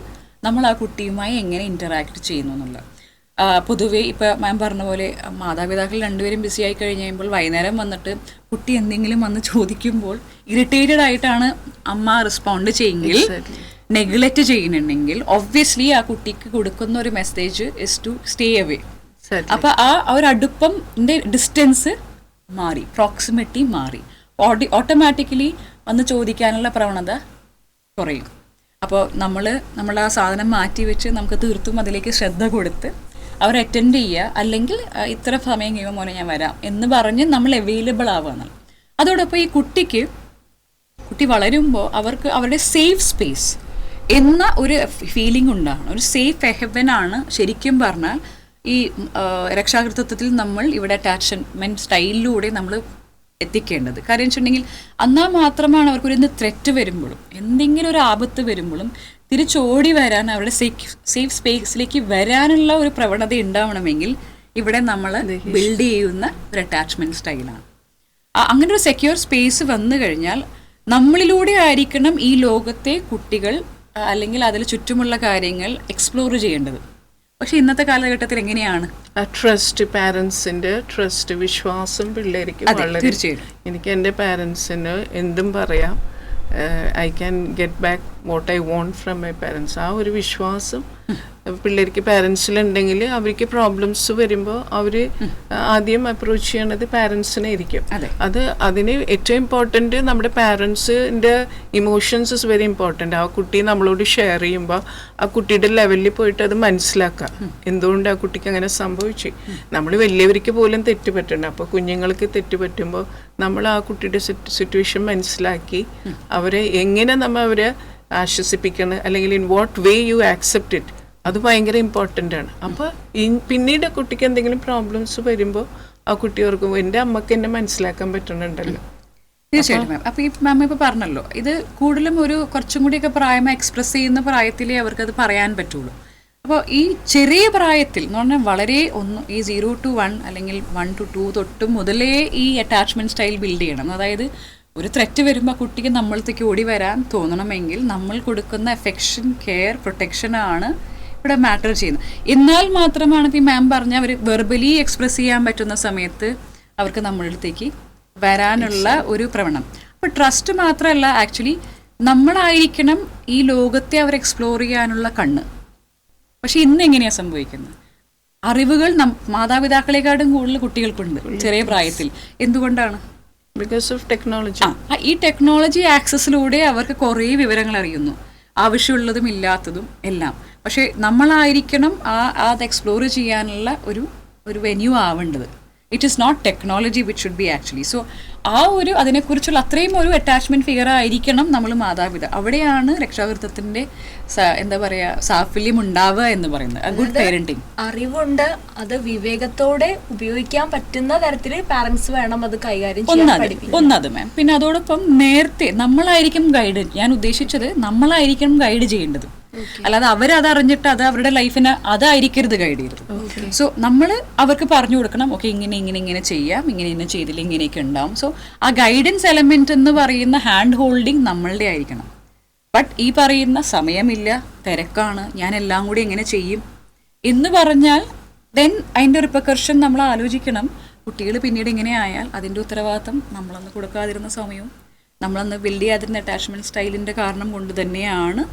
നമ്മൾ ആ കുട്ടിയുമായി എങ്ങനെ ഇൻറ്ററാക്ട് ചെയ്യുന്നു എന്നുള്ളത്. പൊതുവേ ഇപ്പോൾ മാം പറഞ്ഞ പോലെ മാതാപിതാക്കൾ രണ്ടുപേരും ബിസി ആയി കഴിഞ്ഞ് കഴിയുമ്പോൾ വൈകുന്നേരം വന്നിട്ട് കുട്ടി എന്തെങ്കിലും വന്ന് ചോദിക്കുമ്പോൾ ഇറിറ്റേറ്റഡ് ആയിട്ടാണ് അമ്മ റെസ്പോണ്ട് ചെയ്യുമെങ്കിൽ, നെഗ്ലക്റ്റ് ചെയ്യുന്നുണ്ടെങ്കിൽ ഒബ്വിയസ്ലി ആ കുട്ടിക്ക് കൊടുക്കുന്ന ഒരു message is to stay away. അപ്പോൾ ആ ഒരു അടുപ്പത്തിൻ്റെ ഡിസ്റ്റൻസ് മാറി, പ്രോക്സിമിറ്റി മാറി, ഓട്ടോമാറ്റിക്കലി വന്ന് ചോദിക്കാനുള്ള പ്രവണത കുറയും. അപ്പോൾ നമ്മൾ ആ സാധനം മാറ്റി വെച്ച് നമുക്ക് തീർത്തും അതിലേക്ക് ശ്രദ്ധ കൊടുത്ത് അവർ അറ്റൻഡ് ചെയ്യുക, അല്ലെങ്കിൽ ഇത്ര സമയം കഴിയുമ്പോൾ മോനെ ഞാൻ വരാം എന്ന് പറഞ്ഞ് നമ്മൾ അവൈലബിൾ ആവുകയാണ്. അതോടൊപ്പം ഈ കുട്ടി വളരുമ്പോൾ അവർക്ക് അവരുടെ സേഫ് സ്പേസ് എന്ന ഒരു ഫീലിംഗ് ഉണ്ടാകണം. ഒരു സേഫ് ഹെവനാണ് ശരിക്കും പറഞ്ഞാൽ ഈ രക്ഷാകർതൃത്വത്തിൽ നമ്മൾ ഇവിടെ അറ്റാച്ച്മെന്റ് സ്റ്റൈലിലൂടെ നമ്മൾ എത്തിക്കേണ്ടത്. കാര്യം വെച്ചിട്ടുണ്ടെങ്കിൽ എന്നാൽ മാത്രമാണ് അവർക്കൊരു ത്രെറ്റ് വരുമ്പോഴും എന്തെങ്കിലും ഒരു ആപത്ത് വരുമ്പോഴും തിരിച്ചോടി വരാൻ, അവരുടെ സേഫ് സ്പേസിലേക്ക് വരാനുള്ള ഒരു പ്രവണത ഉണ്ടാവണമെങ്കിൽ ഇവിടെ നമ്മൾ ബിൽഡ് ചെയ്യുന്ന ഒരു അറ്റാച്ച്മെന്റ് സ്റ്റൈലാണ്. അങ്ങനെ ഒരു സെക്യൂർ സ്പേസ് വന്നു കഴിഞ്ഞാൽ നമ്മളിലൂടെ ആയിരിക്കണം ഈ ലോകത്തെ കുട്ടികൾ അല്ലെങ്കിൽ അതിൽ ചുറ്റുമുള്ള കാര്യങ്ങൾ എക്സ്പ്ലോർ ചെയ്യേണ്ടത്. പക്ഷെ ഇന്നത്തെ കാലഘട്ടത്തിൽ എങ്ങനെയാണ്? ട്രസ്റ്റ്, പാരൻസിന്റെ ട്രസ്റ്റ്, വിശ്വാസം പിള്ളേർക്ക് വളരെ. തീർച്ചയായിട്ടും എനിക്ക് എൻ്റെ പാരൻസിന് എന്തും പറയാം, I can get back what I want from my parents. ആ ഒരു വിശ്വാസം പിള്ളേർക്ക് പാരൻസിലുണ്ടെങ്കിൽ അവർക്ക് പ്രോബ്ലംസ് വരുമ്പോൾ അവർ ആദ്യം അപ്രോച്ച് ചെയ്യണത് പാരൻസിനെ ആയിരിക്കും. അതിന് ഏറ്റവും ഇമ്പോർട്ടൻറ്റ് നമ്മുടെ പാരൻസിൻ്റെ ഇമോഷൻസ് ഇസ് വെരി ഇമ്പോർട്ടൻറ്റ്. ആ കുട്ടി നമ്മളോട് ഷെയർ ചെയ്യുമ്പോൾ ആ കുട്ടിയുടെ ലെവലിൽ പോയിട്ട് അത് മനസ്സിലാക്കാം എന്തുകൊണ്ട് ആ കുട്ടിക്ക് അങ്ങനെ സംഭവിച്ചു. നമ്മൾ വലിയവർക്ക് പോലും തെറ്റ് പറ്റണം. അപ്പോൾ കുഞ്ഞുങ്ങൾക്ക് തെറ്റ് പറ്റുമ്പോൾ നമ്മൾ ആ കുട്ടിയുടെ സിറ്റുവേഷൻ മനസ്സിലാക്കി അവരെ എങ്ങനെ നമ്മൾ അവരെ ആശ്വസിപ്പിക്കണം, അല്ലെങ്കിൽ in what way U accept it, അത് ഭയങ്കര ഇമ്പോർട്ടൻ്റ് ആണ്. അപ്പോൾ പിന്നീട് കുട്ടിക്ക് എന്തെങ്കിലും പ്രോബ്ലംസ് വരുമ്പോൾ ആ കുട്ടി ഓർക്കും എൻ്റെ അമ്മക്ക് എന്നെ മനസ്സിലാക്കാൻ പറ്റുന്നുണ്ടല്ലോ. തീർച്ചയായിട്ടും മാം. അപ്പോൾ ഈ മാം ഇപ്പോൾ പറഞ്ഞല്ലോ, ഇത് കൂടുതലും ഒരു കുറച്ചും കൂടിയൊക്കെ പ്രായം എക്സ്പ്രസ് ചെയ്യുന്ന പ്രായത്തിലേ അവർക്കത് പറയാൻ പറ്റുള്ളൂ. അപ്പോൾ ഈ ചെറിയ പ്രായത്തിൽ എന്ന് പറഞ്ഞാൽ വളരെ ഈ 0 to 1 അല്ലെങ്കിൽ 1 to 2 തൊട്ട് മുതലേ ഈ അറ്റാച്ച്മെൻറ്റ് സ്റ്റൈൽ ബിൽഡ് ചെയ്യണം. അതായത് ഒരു ത്രെറ്റ് വരുമ്പോൾ കുട്ടിക്ക് നമ്മളത്തേക്ക് ഓടി വരാൻ തോന്നണമെങ്കിൽ നമ്മൾ കൊടുക്കുന്ന എഫെക്ഷൻ, കെയർ, പ്രൊട്ടക്ഷനാണ് ഇവിടെ മാറ്റർ ചെയ്യുന്നത്. എന്നാൽ മാത്രമാണ് ഇപ്പോൾ ഈ മാം പറഞ്ഞ അവർ വെർബലി എക്സ്പ്രസ് ചെയ്യാൻ പറ്റുന്ന സമയത്ത് അവർക്ക് നമ്മളുടെ അടുത്തേക്ക് വരാനുള്ള ഒരു പ്രവണം. അപ്പോൾ ട്രസ്റ്റ് മാത്രമല്ല, ആക്ച്വലി നമ്മളായിരിക്കണം ഈ ലോകത്തെ അവർ എക്സ്പ്ലോർ ചെയ്യാനുള്ള കണ്ണ്. പക്ഷെ ഇന്ന് എങ്ങനെയാണ് സംഭവിക്കുന്നത്? അറിവുകൾ മാതാപിതാക്കളെക്കാളും കൂടുതൽ കുട്ടികൾക്കുണ്ട് ചെറിയ പ്രായത്തിൽ. എന്തുകൊണ്ടാണ്? Because of technology. ഈ ടെക്നോളജി ആക്സസിലൂടെ അവർക്ക് കുറേ വിവരങ്ങൾ അറിയുന്നു, ആവശ്യമുള്ളതും ഇല്ലാത്തതും എല്ലാം. പക്ഷെ നമ്മളായിരിക്കണം അത് എക്സ്പ്ലോർ ചെയ്യാനുള്ള ഒരു വെന്യൂ ആവേണ്ടത്. It is not technology which should be actually. So അതിനെക്കുറിച്ചുള്ള അത്രയും ഒരു അറ്റാച്ച്മെന്റ് ഫിഗർ ആയിരിക്കണം നമ്മൾ മാതാപിതാ. അവിടെയാണ് രക്ഷാകർത്തത്തിന്റെ എന്താ പറയാ സാഫല്യം ഉണ്ടാവുക എന്ന് പറയുന്നത്. Good parenting. അറിവുണ്ട്, അത് വിവേകത്തോടെ ഉപയോഗിക്കാൻ പറ്റുന്ന തരത്തിൽ പാരന്റ്സ് വേണം അത് കൈകാര്യം ചെയ്യാൻ. ഒന്നത് മാം. പിന്നെ അതോടൊപ്പം നേരത്തെ നമ്മളായിരിക്കും ഗൈഡ്. ഞാൻ ഉദ്ദേശിച്ചത് നമ്മളായിരിക്കണം ഗൈഡ് ചെയ്യേണ്ടത്, അല്ലാതെ അവരതറിഞ്ഞിട്ട് അത് അവരുടെ ലൈഫിന് അതായിരിക്കരുത് ഗൈഡ് ചെയ്യരുത്. സോ നമ്മൾ അവർക്ക് പറഞ്ഞു കൊടുക്കണം, ഓക്കെ ഇങ്ങനെ ചെയ്യാം, ഇങ്ങനെ ചെയ്തില്ല ഇങ്ങനെയൊക്കെ ഉണ്ടാവും. സോ ആ ഗൈഡൻസ് എലമെന്റ് എന്ന് പറയുന്ന ഹാൻഡ് ഹോൾഡിങ് നമ്മളുടെ ആയിരിക്കണം. ബട്ട് ഈ പറയുന്ന സമയമില്ല, തിരക്കാണ്, ഞാൻ എല്ലാം കൂടി എങ്ങനെ ചെയ്യും എന്ന് പറഞ്ഞാൽ ദെൻ അതിൻ്റെ റിപ്പർക്കർഷൻ നമ്മൾ ആലോചിക്കണം. കുട്ടികൾ പിന്നീട് ഇങ്ങനെ ആയാൽ അതിൻ്റെ ഉത്തരവാദിത്തം നമ്മളന്ന് കൊടുക്കാതിരുന്ന സമയവും നമ്മളന്ന് ബിൽഡ് ചെയ്യാതിരുന്ന അറ്റാച്ച്മെന്റ് സ്റ്റൈലിൻ്റെ കാരണം കൊണ്ട് തന്നെയാണ്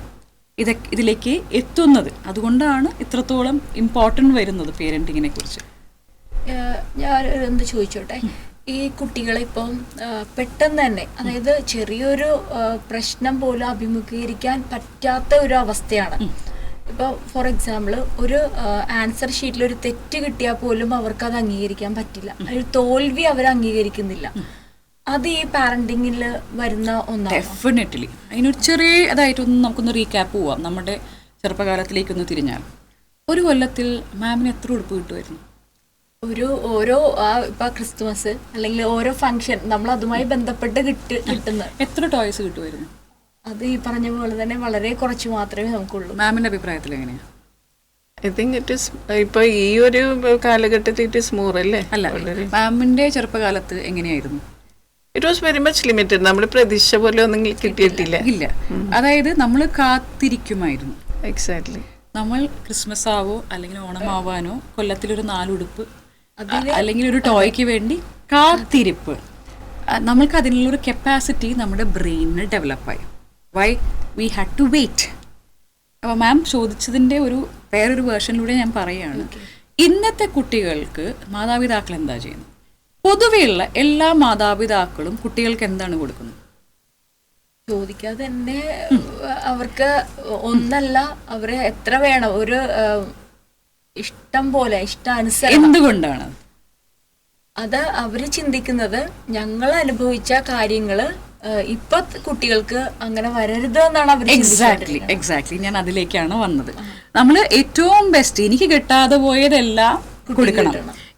ഇതിലേക്ക് എത്തുന്നത്. അതുകൊണ്ടാണ് ഇത്രത്തോളം ഇമ്പോർട്ടൻറ്റ് വരുന്നത് പേരൻറ്റിങ്ങിനെ കുറിച്ച്. ഞാൻ എന്ത് ചോദിച്ചോട്ടെ, ഈ കുട്ടികളെ ഇപ്പം പെട്ടെന്ന് തന്നെ, അതായത് ചെറിയൊരു പ്രശ്നം പോലും അഭിമുഖീകരിക്കാൻ പറ്റാത്ത ഒരു അവസ്ഥയാണ്. ഇപ്പോൾ ഫോർ എക്സാമ്പിൾ ഒരു ആൻസർ ഷീറ്റിൽ ഒരു തെറ്റ് കിട്ടിയാൽ പോലും അവർക്ക് അത് അംഗീകരിക്കാൻ പറ്റില്ല. ഒരു തോൽവി അവർ അംഗീകരിക്കുന്നില്ല. അത് ഈ പാരന്റിങ്ങിൽ വരുന്ന ഒന്നാണ്. ഡെഫിനറ്റ്ലി. അതിനൊരു ചെറിയതായിട്ടൊന്ന് നമുക്കൊന്ന് റീക്യാപ്പ് പോവാം. നമ്മുടെ ചെറുപ്പകാലത്തിലേക്കൊന്ന് തിരിഞ്ഞാൽ ഒരു കൊല്ലത്തിൽ മാമിന് എത്ര ഉടുപ്പ് കിട്ടുമായിരുന്നു? ഓരോ ഇപ്പൊ ക്രിസ്തുമസ് അല്ലെങ്കിൽ ഓരോ ഫംഗ്ഷൻ നമ്മൾ അതുമായി ബന്ധപ്പെട്ട് കിട്ടുന്ന എത്ര ടോയ്സ് കിട്ടുമായിരുന്നു? അത് ഈ പറഞ്ഞ പോലെ തന്നെ വളരെ കുറച്ച് മാത്രമേ നമുക്കുള്ളൂ. മാമിന്റെ അഭിപ്രായത്തിൽ എങ്ങനെയാണ്? ഐ തിങ്ക് ഇറ്റ് ഇസ് ഇപ്പൊ ഈ ഒരു കാലഘട്ടത്തിൽ ഇറ്റ് ഇസ് മോർ അല്ലേ? അല്ല, മാമിന്റെ ചെറുപ്പകാലത്ത് എങ്ങനെയായിരുന്നു? It was very much limited. നമ്മൾ പ്രതീക്ഷ പോലെ ഒന്നും കിട്ടിയിട്ടില്ല. ഇല്ല, അതായത് നമ്മൾ കാത്തിരിക്കുമായിരുന്നു. എക്സാക്ട്ലി. നമ്മൾ ക്രിസ്മസ് ആവോ അല്ലെങ്കിൽ ഓണമാവാനോ കൊല്ലത്തിലൊരു 4 ഉടുപ്പ് അല്ലെങ്കിൽ ഒരു ടോയ്ക്ക് വേണ്ടി കാത്തിരിപ്പ്. നമ്മൾക്ക് അതിനുള്ളൊരു കപ്പാസിറ്റി നമ്മുടെ ബ്രെയിനിന് ഡെവലപ്പായി. Why we had to wait. അപ്പോൾ മാം ചോദിച്ചതിൻ്റെ വേറൊരു വേർഷനിലൂടെ ഞാൻ പറയുകയാണ്. ഇന്നത്തെ കുട്ടികൾക്ക് മാതാപിതാക്കൾ എന്താ ചെയ്യുന്നത്? പൊതുവെയുള്ള എല്ലാ മാതാപിതാക്കളും കുട്ടികൾക്ക് എന്താണ് കൊടുക്കുന്നത്? ചോദിക്കാതെ തന്നെ അവർക്ക് ഒന്നല്ല, അവരെ എത്ര വേണം, ഒരു ഇഷ്ടം പോലെ, ഇഷ്ടാനുസരണം. എന്തുകൊണ്ടാണ് അത് അവര് ചിന്തിക്കുന്നത് ഞങ്ങൾ അനുഭവിച്ച കാര്യങ്ങള് ഇപ്പൊ കുട്ടികൾക്ക് അങ്ങനെ വരരുത് എന്നാണ് അവർ എക്സാക്ട്ലി ഞാൻ അതിലേക്കാണ് വന്നത്. നമ്മൾ ഏറ്റവും ബെസ്റ്റ് എനിക്ക് കിട്ടാതെ പോയതെല്ലാം കൊടുക്കണം.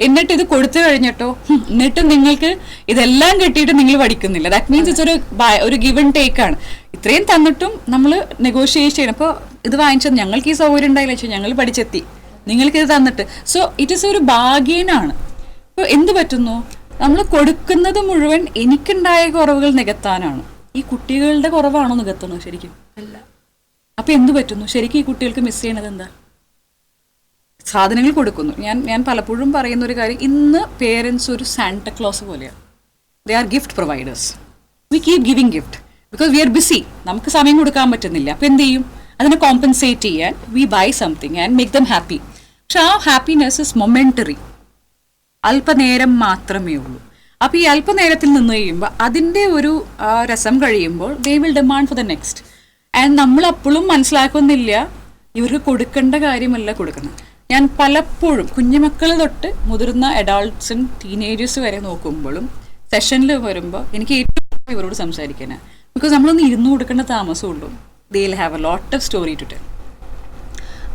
എന്നിട്ട് ഇത് കൊടുത്തു കഴിഞ്ഞിട്ടോ എന്നിട്ട് നിങ്ങൾക്ക് ഇതെല്ലാം കിട്ടിയിട്ട് നിങ്ങൾ പഠിക്കുന്നില്ല. ദാറ്റ് മീൻസ് ഇറ്റ്സ് ഒരു ഗിവ് ആൻഡ് ടേക്ക് ആണ്. ഇത്രയും തന്നിട്ടും നമ്മൾ നെഗോഷിയേറ്റ് ചെയ്യണം. അപ്പോൾ ഇത് വാങ്ങിച്ചത് ഞങ്ങൾക്ക് ഈ സൗകര്യം ഉണ്ടായില്ല വെച്ചാൽ ഞങ്ങൾ പഠിച്ചെത്തി, നിങ്ങൾക്ക് ഇത് തന്നിട്ട്. സോ ഇറ്റ് ഈസ് ഒരു ബാർഗെയിനാണ്. ഇപ്പോൾ എന്ത് പറ്റുന്നു, നമ്മൾ കൊടുക്കുന്നത് മുഴുവൻ എനിക്കുണ്ടായ കുറവുകൾ നികത്താനാണ്. ഈ കുട്ടികളുടെ കുറവാണോ നികത്തുന്നത്? ശരിക്കും അല്ല. അപ്പൊ എന്ത് പറ്റുന്നു ശരിക്കും? ഈ കുട്ടികൾക്ക് മിസ് ചെയ്യണത് എന്താ? സാധനങ്ങൾ കൊടുക്കുന്നു. ഞാൻ പലപ്പോഴും പറയുന്ന ഒരു കാര്യം, ഇന്ന് പേരൻസ് ഒരു സാന്റക്ലോസ് പോലെയാണ്. They are gift providers. We keep giving gift because we R BC. നമുക്ക് സമയം കൊടുക്കാൻ പറ്റുന്നില്ല. അപ്പൊ എന്ത് ചെയ്യും? അതിനെ കോമ്പൻസേറ്റ് ചെയ്യാൻ we buy something and make them happy. പക്ഷെ ആ ഹാപ്പിനെസ് ഇസ് മൊമെന്ററി, അല്പനേരം മാത്രമേ ഉള്ളൂ. അപ്പോൾ ഈ അല്പനേരത്തിൽ നിന്ന് കഴിയുമ്പോൾ അതിൻ്റെ ഒരു രസം കഴിയുമ്പോൾ they will demand for the next. And നമ്മൾ അപ്പോഴും മനസ്സിലാക്കുന്നില്ല ഇവർക്ക് കൊടുക്കേണ്ട കാര്യമല്ല കൊടുക്കുന്നത്. ഞാൻ പലപ്പോഴും കുഞ്ഞുമക്കൾ തൊട്ട് മുതിർന്ന അഡൾട്ട്സും ടീനേജേഴ്സ് വരെ നോക്കുമ്പോഴും സെഷനിൽ വരുമ്പോൾ എനിക്ക് ഏറ്റവും ഇവരോട് സംസാരിക്കാനാണ്. ബിക്കോസ് നമ്മളൊന്ന് ഇരുന്ന് കൊടുക്കേണ്ട താമസമുള്ളൂ. They will have a lot of story to tell.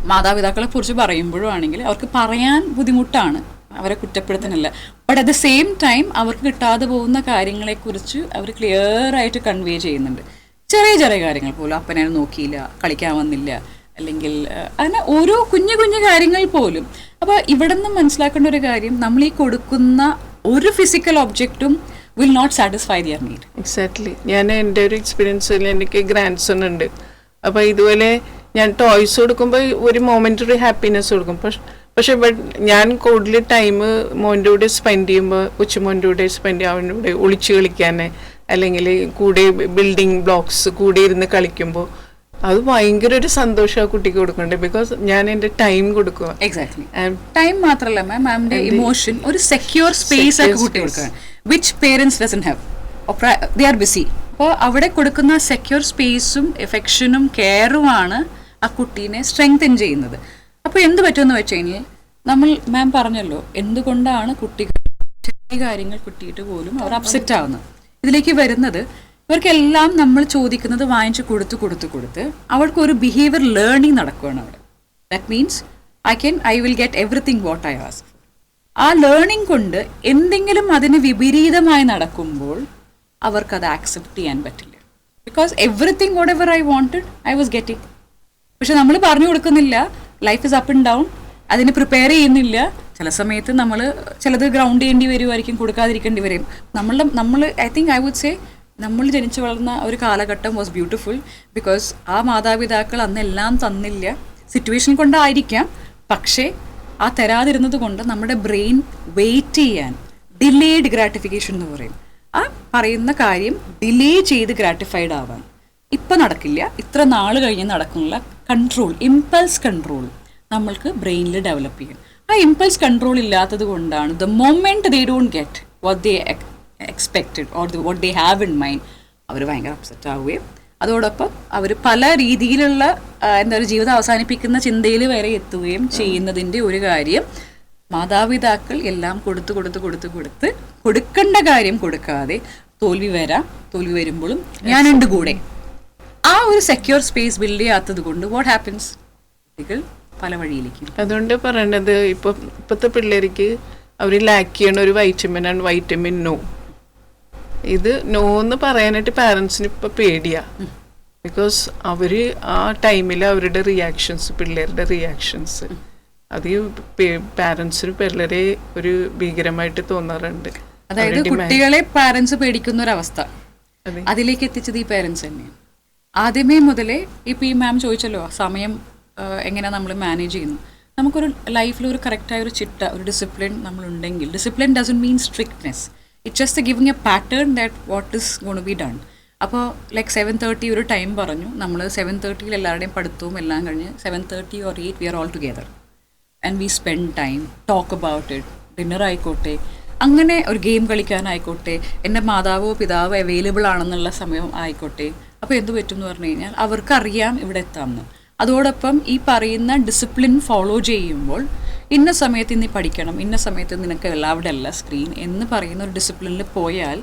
മാതാപിതാക്കളെ കുറിച്ച് പറയുമ്പോഴും ആണെങ്കിൽ അവർക്ക് പറയാൻ ബുദ്ധിമുട്ടാണ്, അവരെ കുറ്റപ്പെടുത്തുന്നില്ല. But at the same time അവർക്ക് കിട്ടാതെ പോകുന്ന കാര്യങ്ങളെക്കുറിച്ച് അവർ ക്ലിയർ ആയിട്ട് കൺവേ ചെയ്യുന്നുണ്ട്. ചെറിയ ചെറിയ കാര്യങ്ങൾ പോലും, അപ്പനെ നോക്കിയില്ല, കളിക്കാൻ വന്നില്ല, അല്ലെങ്കിൽ അങ്ങനെ ഓരോ കുഞ്ഞു കുഞ്ഞു കാര്യങ്ങൾ പോലും. അപ്പോൾ ഇവിടെ നിന്ന് മനസ്സിലാക്കേണ്ട ഒരു കാര്യം, നമ്മൾ ഈ കൊടുക്കുന്ന ഒരു ഫിസിക്കൽ ഒബ്ജക്റ്റും will not satisfy their need. Exactly. ഞാൻ എൻ്റെ ഒരു എക്സ്പീരിയൻസിൽ എനിക്ക് ഗ്രാൻഡ് സൺ ഉണ്ട്. അപ്പോൾ ഇതുപോലെ ഞാൻ ടോയ്സ് കൊടുക്കുമ്പോൾ ഒരു മൊമെൻ്ററി ഹാപ്പിനെസ് കൊടുക്കും. പക്ഷെ ഞാൻ കൂടുതൽ ടൈം മോൻ്റെ കൂടെ സ്പെൻഡ് ചെയ്യുമ്പോൾ, കൊച്ചുമോൻ്റെ കൂടെ സ്പെൻഡ് ചെയ്യാൻ, അവൻ്റെ കൂടെ ഒളിച്ച് കളിക്കാൻ, അല്ലെങ്കിൽ കൂടെ ബിൽഡിംഗ് ബ്ലോക്സ് കൂടെ ഇരുന്ന് കളിക്കുമ്പോൾ അത് ഭയങ്കര ഒരു സന്തോഷം ആ കുട്ടിക്ക് കൊടുക്കുന്നുണ്ട്. ബിക്കോസ് ഞാൻ എൻ്റെ ടൈം കൊടുക്കുക. എക്സാക്ട്ലി. ടൈം മാത്രമല്ല മാം, മാമിൻ്റെ ഇമോഷൻ, ഒരു സെക്യൂർ സ്പേസ് ഒക്കെ കുട്ടി കൊടുക്കുക, which parents doesn't have. They are BC. അപ്പോൾ അവിടെ കൊടുക്കുന്ന സെക്യൂർ സ്പേസും എഫെക്ഷനും കെയറുമാണ് ആ കുട്ടീനെ സ്ട്രെങ്തൻ ചെയ്യുന്നത്. അപ്പോൾ എന്ത് പറ്റുമെന്ന് വെച്ച് കഴിഞ്ഞാൽ, നമ്മൾ മാം പറഞ്ഞല്ലോ എന്തുകൊണ്ടാണ് കുട്ടികൾ ചെറിയ കാര്യങ്ങൾ കിട്ടിയിട്ട് പോലും അവർ അപ്സെറ്റ് ആവുന്നത്. ഇതിലേക്ക് വരുന്നത്, ഇവർക്കെല്ലാം നമ്മൾ ചോദിക്കുന്നത് വാങ്ങിച്ച് കൊടുത്ത് അവർക്കൊരു ബിഹേവിയർ ലേണിംഗ് നടക്കുകയാണ് അവിടെ. That means I will get everything what I ask. ആ ലേണിംഗ് കൊണ്ട് എന്തെങ്കിലും അതിന് വിപരീതമായി നടക്കുമ്പോൾ അവർക്കത് ആക്സെപ്റ്റ് ചെയ്യാൻ പറ്റില്ല. Because everything what ever I wanted I was getting. പക്ഷെ നമ്മൾ പറഞ്ഞു കൊടുക്കുന്നില്ല, life is up and down, അതിന് പ്രിപ്പയർ ചെയ്യുന്നില്ല. ചില സമയത്ത് നമ്മൾ ചിലത് ഗ്രൗണ്ട് ചെയ്യേണ്ടി വരുമായിരിക്കും, കൊടുക്കാതിരിക്കേണ്ടി വരും. നമ്മൾ I think I would say നമ്മൾ ജനിച്ചു വളർന്ന ഒരു കാലഘട്ടം വാസ് ബ്യൂട്ടിഫുൾ. ബിക്കോസ് ആ മാതാപിതാക്കൾ അന്നെല്ലാം തന്നില്ല, സിറ്റുവേഷൻ കൊണ്ടായിരിക്കാം. പക്ഷേ ആ തരാതിരുന്നത് കൊണ്ട് നമ്മുടെ ബ്രെയിൻ വെയിറ്റ് ചെയ്യാൻ, ഡിലേഡ് ഗ്രാറ്റിഫിക്കേഷൻ എന്ന് പറയും, ആ പറയുന്ന കാര്യം ഡിലേ ചെയ്ത് ഗ്രാറ്റിഫൈഡ് ആവാൻ. ഇപ്പം നടക്കില്ല, ഇത്ര നാൾ കഴിഞ്ഞ് നടക്കുന്നില്ല, കൺട്രോൾ, ഇമ്പൾസ് കൺട്രോൾ നമ്മൾക്ക് ബ്രെയിനിൽ ഡെവലപ്പ് ചെയ്യും. ആ ഇമ്പൾസ് കൺട്രോൾ ഇല്ലാത്തത് കൊണ്ടാണ് the moment they don't get what they expected or what they have in mind, അവർ ഭയങ്കര അപ്സെറ്റ് ആവുകയും അതോടൊപ്പം അവർ പല രീതിയിലുള്ള എന്താ പറയുക ജീവിതം അവസാനിപ്പിക്കുന്ന ചിന്തയിൽ വരെ എത്തുകയും ചെയ്യുന്നതിൻ്റെ ഒരു കാര്യം, മാതാപിതാക്കൾ എല്ലാം കൊടുക്കേണ്ട കാര്യം കൊടുക്കാതെ തോൽവി വരുമ്പോഴും ഞാനുണ്ട് കൂടെ, ആ ഒരു സെക്യൂർ സ്പേസ് ബിൽഡ് ചെയ്യാത്തത് കൊണ്ട് വാട്ട് ഹാപ്പൻസ്, കുട്ടികൾ പല വഴിയിലേക്കും. അതുകൊണ്ട് പറയേണ്ടത്, ഇപ്പോഴത്തെ പിള്ളേർക്ക് അവർ ലാക്ക് ചെയ്യണ ഒരു വൈറ്റമിനാണ് വൈറ്റമിൻ നോ. ഇത് നോ എന്ന് പറയാനായിട്ട് പാരൻസിന് ഇപ്പം പേടിയാണ്. ബിക്കോസ് അവർ ആ ടൈമിൽ അവരുടെ റിയാക്ഷൻസ്, പിള്ളേരുടെ റിയാക്ഷൻസ്, അത് പാരൻസിന് പിള്ളേരെ ഒരു ഭീകരമായിട്ട് തോന്നാറുണ്ട്. അതായത് കുട്ടികളെ പാരൻസ് പേടിക്കുന്ന ഒരവസ്ഥ, അതിലേക്ക് എത്തിച്ചത് ഈ പാരൻസ് തന്നെയാണ്. ആദ്യമേ മുതലേ ഇപ്പം ഈ മാം ചോദിച്ചല്ലോ സമയം എങ്ങനെ നമ്മൾ മാനേജ് ചെയ്യുന്നു. നമുക്കൊരു ലൈഫിൽ ഒരു കറക്റ്റായ ഒരു ചിട്ട, ഒരു ഡിസിപ്ലിൻ നമ്മളുണ്ടെങ്കിൽ, discipline doesn't mean strictness, it's just giving a pattern that what is gonna be done. അപ്പോൾ ലൈക്ക് 7:30 ഒരു ടൈം പറഞ്ഞു, നമ്മൾ 7:30 എല്ലാവരുടെയും പഠിത്തവും എല്ലാം കഴിഞ്ഞ് 7:30 or 8 we are all together and we spend time, talk about it, dinner ആയിക്കോട്ടെ, അങ്ങനെ ഒരു ഗെയിം കളിക്കാനായിക്കോട്ടെ, എൻ്റെ മാതാവോ പിതാവോ അവൈലബിൾ ആണെന്നുള്ള സമയം ആയിക്കോട്ടെ. അപ്പോൾ എന്ത് പറ്റും എന്ന് പറഞ്ഞു കഴിഞ്ഞാൽ അവർക്കറിയാം ഇവിടെ എത്താമെന്ന്. അതോടൊപ്പം ഈ പറയുന്ന ഡിസിപ്ലിൻ ഫോളോ ചെയ്യുമ്പോൾ ഇന്ന സമയത്ത് നീ പഠിക്കണം, ഇന്ന സമയത്ത് നിനക്ക് അവിടെ അല്ല സ്ക്രീൻ എന്ന് പറയുന്ന ഒരു ഡിസിപ്ലിനിൽ പോയാൽ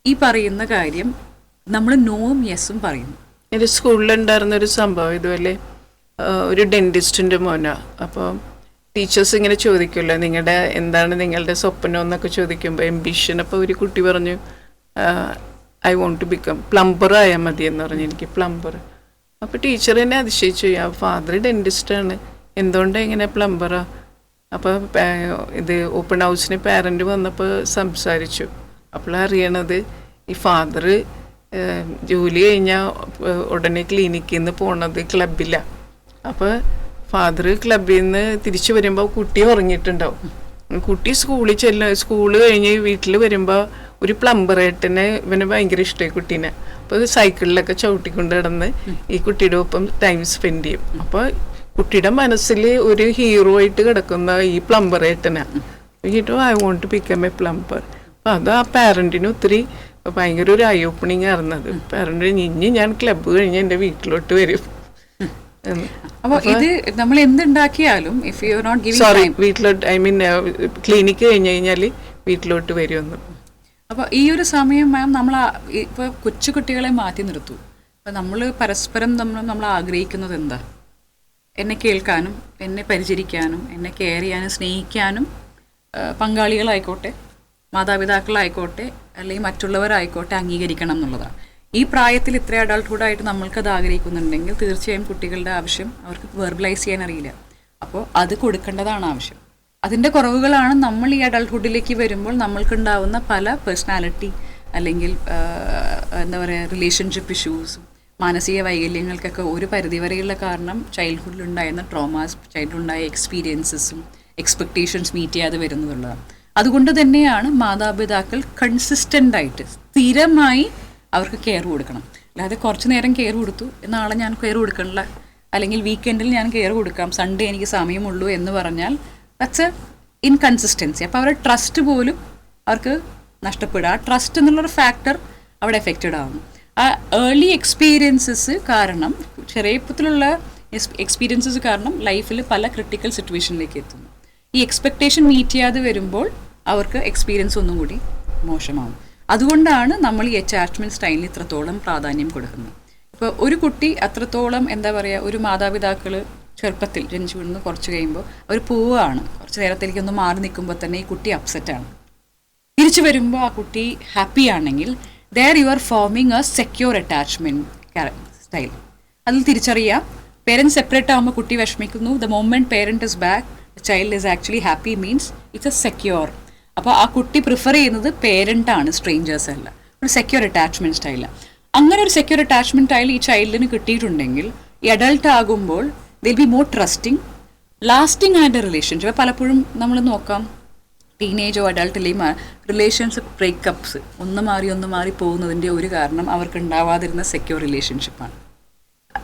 ഈ പറയുന്ന കാര്യം നമ്മൾ നോവും യെസ്സും പറയുന്നു. എൻ്റെ സ്കൂളിലുണ്ടായിരുന്ന ഒരു സംഭവം ഇതുപോലെ ഒരു ഡെൻറ്റിസ്റ്റിൻ്റെ മോനാ. അപ്പോൾ ടീച്ചേഴ്സ് ഇങ്ങനെ ചോദിക്കുമല്ലോ, എന്താണ് നിങ്ങളുടെ സ്വപ്നം എന്നൊക്കെ ചോദിക്കുമ്പോൾ എംബിഷൻ. അപ്പോൾ ഒരു കുട്ടി പറഞ്ഞു I want to become plumber ആയാൽ മതി എന്ന് പറഞ്ഞു. എനിക്ക് പ്ലംബർ. അപ്പോൾ ടീച്ചർ എന്നെ അതിശയിച്ചു, ആ ഫാദർ ഡെൻറ്റിസ്റ്റാണ്, എന്തുകൊണ്ടാണ് ഇങ്ങനെ പ്ലംബറാ? അപ്പോൾ ഇത് ഓപ്പൺ ഹൗസിന് പാരൻ്റ് വന്നപ്പോൾ സംസാരിച്ചു. അപ്പോൾ അറിയണത് ഈ ഫാദർ ജോലി കഴിഞ്ഞാൽ ഉടനെ ക്ലിനിക്കിൽ നിന്ന് പോണത് ക്ലബിലാണ്. അപ്പോൾ ഫാദർ ക്ലബിൽ നിന്ന് തിരിച്ചു വരുമ്പോൾ കുട്ടി ഉറങ്ങിയിട്ടുണ്ടാവും. കുട്ടി സ്കൂള് കഴിഞ്ഞ് വീട്ടിൽ വരുമ്പോൾ ഒരു പ്ലംബറേട്ടനെ ഇവന് ഭയങ്കര ഇഷ്ടമായി കുട്ടീനെ. അപ്പോൾ സൈക്കിളിലൊക്കെ ചവിട്ടിക്കൊണ്ട് കിടന്ന് ഈ കുട്ടിയുടെ ഒപ്പം ടൈം സ്പെൻഡ് ചെയ്യും. അപ്പോൾ കുട്ടിയുടെ മനസ്സിൽ ഒരു ഹീറോ ആയിട്ട് കിടക്കുന്ന ഈ പ്ലംബറേട്ടനാണ്. I want to become a plumber. അപ്പം അത് ആ പാരൻറ്റിന് ഒത്തിരി ഭയങ്കര ഒരു ഐ ഓപ്പണിങ് ആയിരുന്നത്. പാരന്റ് ഇനി ഞാൻ ക്ലബ്ബ് കഴിഞ്ഞ് എൻ്റെ വീട്ടിലോട്ട് വരും. അപ്പോൾ ഇത് നമ്മൾ എന്തുണ്ടാക്കിയാലും if you are not giving sorry വീട്ടിലോട്ട് ഐ മീൻ ക്ലിനിക്ക് കഴിഞ്ഞ് കഴിഞ്ഞാൽ വീട്ടിലോട്ട് വരുമെന്ന്. അപ്പോൾ ഈ ഒരു സമയം മാം നമ്മൾ ഇപ്പോൾ കൊച്ചു കുട്ടികളെ മാറ്റി നിർത്തൂ. അപ്പോൾ നമ്മൾ പരസ്പരം നമ്മൾ ആഗ്രഹിക്കുന്നത് എന്താ? എന്നെ കേൾക്കാനും എന്നെ പരിചരിക്കാനും എന്നെ കെയർ ചെയ്യാനും സ്നേഹിക്കാനും പങ്കാളികളായിക്കോട്ടെ മാതാപിതാക്കളായിക്കോട്ടെ അല്ലെങ്കിൽ മറ്റുള്ളവരായിക്കോട്ടെ അംഗീകരിക്കണം എന്നുള്ളതാണ്. ഈ പ്രായത്തിൽ ഇത്ര അഡൾട്ട്ഹുഡായിട്ട് നമ്മൾക്കത് ആഗ്രഹിക്കുന്നുണ്ടെങ്കിൽ തീർച്ചയായും കുട്ടികളുടെ ആവശ്യം അവർക്ക് വെർബലൈസ് ചെയ്യാൻ അറിയില്ല. അപ്പോൾ അത് കൊടുക്കേണ്ടതാണ് ആവശ്യം. അതിൻ്റെ കുറവുകളാണ് നമ്മൾ ഈ അഡൾട്ട്ഹുഡിലേക്ക് വരുമ്പോൾ നമ്മൾക്കുണ്ടാവുന്ന പല പേഴ്സണാലിറ്റി അല്ലെങ്കിൽ എന്താ പറയുക റിലേഷൻഷിപ്പ് ഇഷ്യൂസും മാനസിക വൈകല്യങ്ങൾക്കൊക്കെ ഒരു പരിധിവരെയുള്ള കാരണം ചൈൽഡ്ഹുഡിലുണ്ടായിരുന്ന ട്രോമാസ്, ചൈൽഡ്ഹുഡുണ്ടായ എക്സ്പീരിയൻസസും എക്സ്പെക്റ്റേഷൻസ് മീറ്റ് ചെയ്യാതെ വരുന്നതുള്ളതാണ്. അതുകൊണ്ട് തന്നെയാണ് മാതാപിതാക്കൾ കൺസിസ്റ്റൻ്റായിട്ട് സ്ഥിരമായി അവർക്ക് കെയർ കൊടുക്കണം. അല്ലാതെ കുറച്ച് നേരം കെയർ കൊടുത്തു, നാളെ ഞാൻ കെയർ കൊടുക്കണില്ല, അല്ലെങ്കിൽ വീക്കെൻഡിൽ ഞാൻ കെയർ കൊടുക്കാം, സൺഡേ എനിക്ക് സമയമുള്ളൂ എന്ന് പറഞ്ഞാൽ ദാറ്റ്സ് എ ഇൻകൺസിസ്റ്റൻസി. അപ്പോൾ അവരുടെ ട്രസ്റ്റ് പോലും അവർക്ക് നഷ്ടപ്പെടുക. ആ ട്രസ്റ്റ് എന്നുള്ളൊരു ഫാക്ടർ അവിടെ എഫക്റ്റഡ് ആവുന്നു. ആ ഏർലി എക്സ്പീരിയൻസസ് കാരണം, ചെറിയപ്പത്തിലുള്ള എക്സ്പീരിയൻസസ് കാരണം ലൈഫിൽ പല ക്രിട്ടിക്കൽ സിറ്റുവേഷനിലേക്ക് എത്തുന്നു. ഈ എക്സ്പെക്റ്റേഷൻ മീറ്റ് ചെയ്യാതെ വരുമ്പോൾ അവർക്ക് എക്സ്പീരിയൻസ് ഒന്നും കൂടി മോശമാവും. അതുകൊണ്ടാണ് നമ്മൾ ഈ അറ്റാച്ച്മെൻറ്റ് സ്റ്റൈലിന് ഇത്രത്തോളം പ്രാധാന്യം കൊടുക്കുന്നത്. ഇപ്പോൾ ഒരു കുട്ടി അത്രത്തോളം എന്താ പറയുക, ഒരു മാതാപിതാക്കൾ ചെറുപ്പത്തിൽ ജനിച്ചു വീഴുന്ന കുറച്ച് കഴിയുമ്പോൾ അവർ പോവുകയാണ്, കുറച്ച് നേരത്തേക്കൊന്ന് മാറി നിൽക്കുമ്പോൾ തന്നെ ഈ കുട്ടി അപ്സെറ്റാണ്. തിരിച്ചു വരുമ്പോൾ ആ കുട്ടി ഹാപ്പി ആണെങ്കിൽ there you are forming a secure attachment style. അതിൽ തിരിച്ചറിയാം, പേരൻറ്റ് സെപ്പറേറ്റ് ആകുമ്പോൾ കുട്ടി വിഷമിക്കുന്നു. The moment parent is back, the child is actually happy means it's a secure. അപ്പോൾ ആ കുട്ടി പ്രിഫർ ചെയ്യുന്നത് പേരൻ്റാണ്, സ്ട്രേഞ്ചേഴ്സ് അല്ല. ഒരു സെക്യൂർ അറ്റാച്ച്മെൻറ്റ് സ്റ്റൈലാണ്. അങ്ങനെ ഒരു സെക്യൂർ അറ്റാച്ച്മെൻറ്റ് സ്റ്റൈൽ ഈ ചൈൽഡിന് കിട്ടിയിട്ടുണ്ടെങ്കിൽ ഈ അഡൾട്ട് ആകുമ്പോൾ ദിൽ ബി മോർ ട്രസ്റ്റിംഗ്, ലാസ്റ്റിംഗ് ആയിട്ട് റിലേഷൻഷിപ്പ്. പലപ്പോഴും നമ്മൾ നോക്കാം ടീനേജോ അഡൾട്ടിലെയും റിലേഷൻഷിപ്പ് ബ്രേക്കപ്സ് ഒന്ന് മാറി പോകുന്നതിൻ്റെ ഒരു കാരണം അവർക്ക് ഉണ്ടാവാതിരുന്ന സെക്യൂർ റിലേഷൻഷിപ്പാണ്,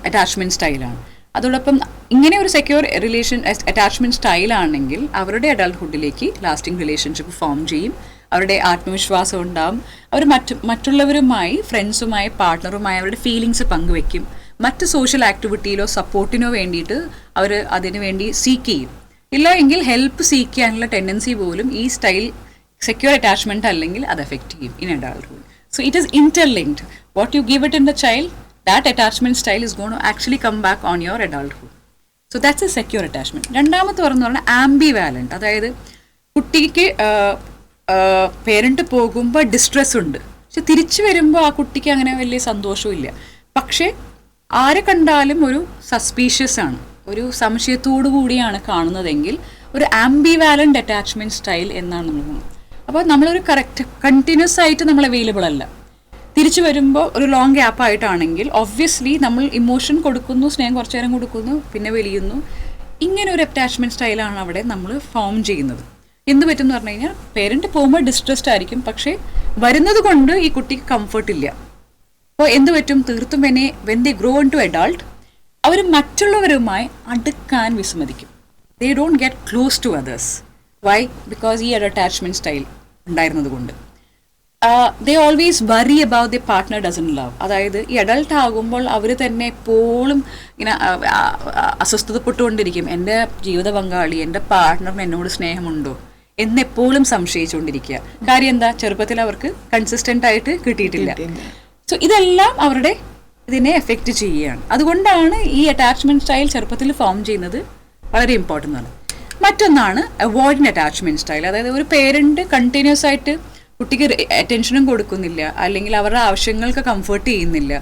അറ്റാച്ച്മെൻറ്റ് സ്റ്റൈലാണ്. അതോടൊപ്പം ഇങ്ങനെ ഒരു സെക്യൂർ അറ്റാച്ച്മെൻറ്റ് സ്റ്റൈലാണെങ്കിൽ അവരുടെ അഡൾട്ട്ഹുഡിലേക്ക് ലാസ്റ്റിംഗ് റിലേഷൻഷിപ്പ് ഫോം ചെയ്യും, അവരുടെ ആത്മവിശ്വാസം ഉണ്ടാവും, അവർ മറ്റുള്ളവരുമായി, ഫ്രണ്ട്സുമായി, പാർട്ട്ണറുമായി അവരുടെ ഫീലിങ്സ് പങ്കുവെക്കും. മറ്റ് സോഷ്യൽ ആക്ടിവിറ്റിയിലോ സപ്പോർട്ടിനോ വേണ്ടിയിട്ട് അവർ അതിനു വേണ്ടി സീക്ക് ചെയ്യും. ഇല്ല എങ്കിൽ ഹെൽപ്പ് സീക്ക് ചെയ്യാനുള്ള ടെൻഡൻസി പോലും ഈ സ്റ്റൈൽ സെക്യൂർ അറ്റാച്ച്മെൻറ്റ് അല്ലെങ്കിൽ അത് എഫക്റ്റ് ചെയ്യും in adulthood. So it is interlinked. What you give it in the child, that attachment style is going to actually come back on your adulthood. So that's a secure attachment. രണ്ടാമത്തെ പറഞ്ഞാൽ ആംബിവാലന്റ്. അതായത് കുട്ടിക്ക് പേരൻറ്റ് പോകുമ്പോൾ ഡിസ്ട്രെസ് ഉണ്ട്, പക്ഷെ തിരിച്ചു വരുമ്പോൾ ആ കുട്ടിക്ക് അങ്ങനെ വലിയ സന്തോഷവും ഇല്ല. പക്ഷേ ആരെ കണ്ടാലും ഒരു സസ്പീഷ്യസ് ആണ്, ഒരു സംശയത്തോടു കൂടിയാണ് കാണുന്നതെങ്കിൽ ഒരു ആംബിവാലന്റ് അറ്റാച്ച്മെൻറ്റ് സ്റ്റൈൽ എന്നാണ് നമ്മൾ. അപ്പോൾ നമ്മളൊരു കണ്ടിന്യൂസ് ആയിട്ട് നമ്മൾ അവൈലബിൾ അല്ല. തിരിച്ചു വരുമ്പോൾ ഒരു ലോങ് ഗ്യാപ്പ് ആയിട്ടാണെങ്കിൽ ഒബ്വിയസ്ലി നമ്മൾ ഇമോഷൻ കൊടുക്കുന്നു, സ്നേഹം കുറച്ചു നേരം കൊടുക്കുന്നു, പിന്നെ വലിയുന്നു. ഇങ്ങനെ ഒരു അറ്റാച്ച്മെൻറ്റ് സ്റ്റൈലാണ് അവിടെ നമ്മൾ ഫോം ചെയ്യുന്നത്. എന്ത് പറ്റും എന്ന് പറഞ്ഞു കഴിഞ്ഞാൽ പേരൻറ്റ് പോകുമ്പോൾ ഡിസ്ട്രെസ്ഡ് ആയിരിക്കും, പക്ഷേ വരുന്നത് കൊണ്ട് ഈ കുട്ടിക്ക് കംഫർട്ട് ഇല്ല. അപ്പോൾ എന്ത് പറ്റും, തീർത്തും when they grow into adult അവർ മറ്റുള്ളവരുമായി അടുക്കാൻ വിസമ്മതിക്കും. They don't get close to others. Why? Because ഈ ഒരു അറ്റാച്ച്മെൻറ്റ് സ്റ്റൈൽ ഉണ്ടായിരുന്നത് കൊണ്ട്. They always worry about the partner doesn't love. അതായത് ഈ അഡൾട്ട് ആകുമ്പോൾ അവർ തന്നെ എപ്പോഴും ഇങ്ങനെ അസ്വസ്ഥതപ്പെട്ടുകൊണ്ടിരിക്കും. എൻ്റെ ജീവിത പങ്കാളി, എൻ്റെ പാർട്ട്ണറിന് എന്നോട് സ്നേഹമുണ്ടോ എന്നെപ്പോഴും സംശയിച്ചുകൊണ്ടിരിക്കുക. കാര്യം എന്താ, ചെറുപ്പത്തിൽ അവർക്ക് കൺസിസ്റ്റൻ്റ് ആയിട്ട് കിട്ടിയിട്ടില്ല. സോ ഇതെല്ലാം അവരുടെ ഇതിനെ എഫക്റ്റ് ചെയ്യുകയാണ്. അതുകൊണ്ടാണ് ഈ അറ്റാച്ച്മെൻറ്റ് സ്റ്റൈൽ ചെറുപ്പത്തിൽ ഫോം ചെയ്യുന്നത് വളരെ ഇമ്പോർട്ടൻ്റ് ആണ്. മറ്റൊന്നാണ് അവോയ്ഡിങ് അറ്റാച്ച്മെൻറ്റ് സ്റ്റൈൽ. അതായത് ഒരു പേരൻറ്റ് കണ്ടിന്യൂസ് ആയിട്ട് കുട്ടിക്ക് അറ്റൻഷനും കൊടുക്കുന്നില്ല, അല്ലെങ്കിൽ അവരുടെ ആവശ്യങ്ങൾക്ക് കംഫർട്ട് ചെയ്യുന്നില്ല.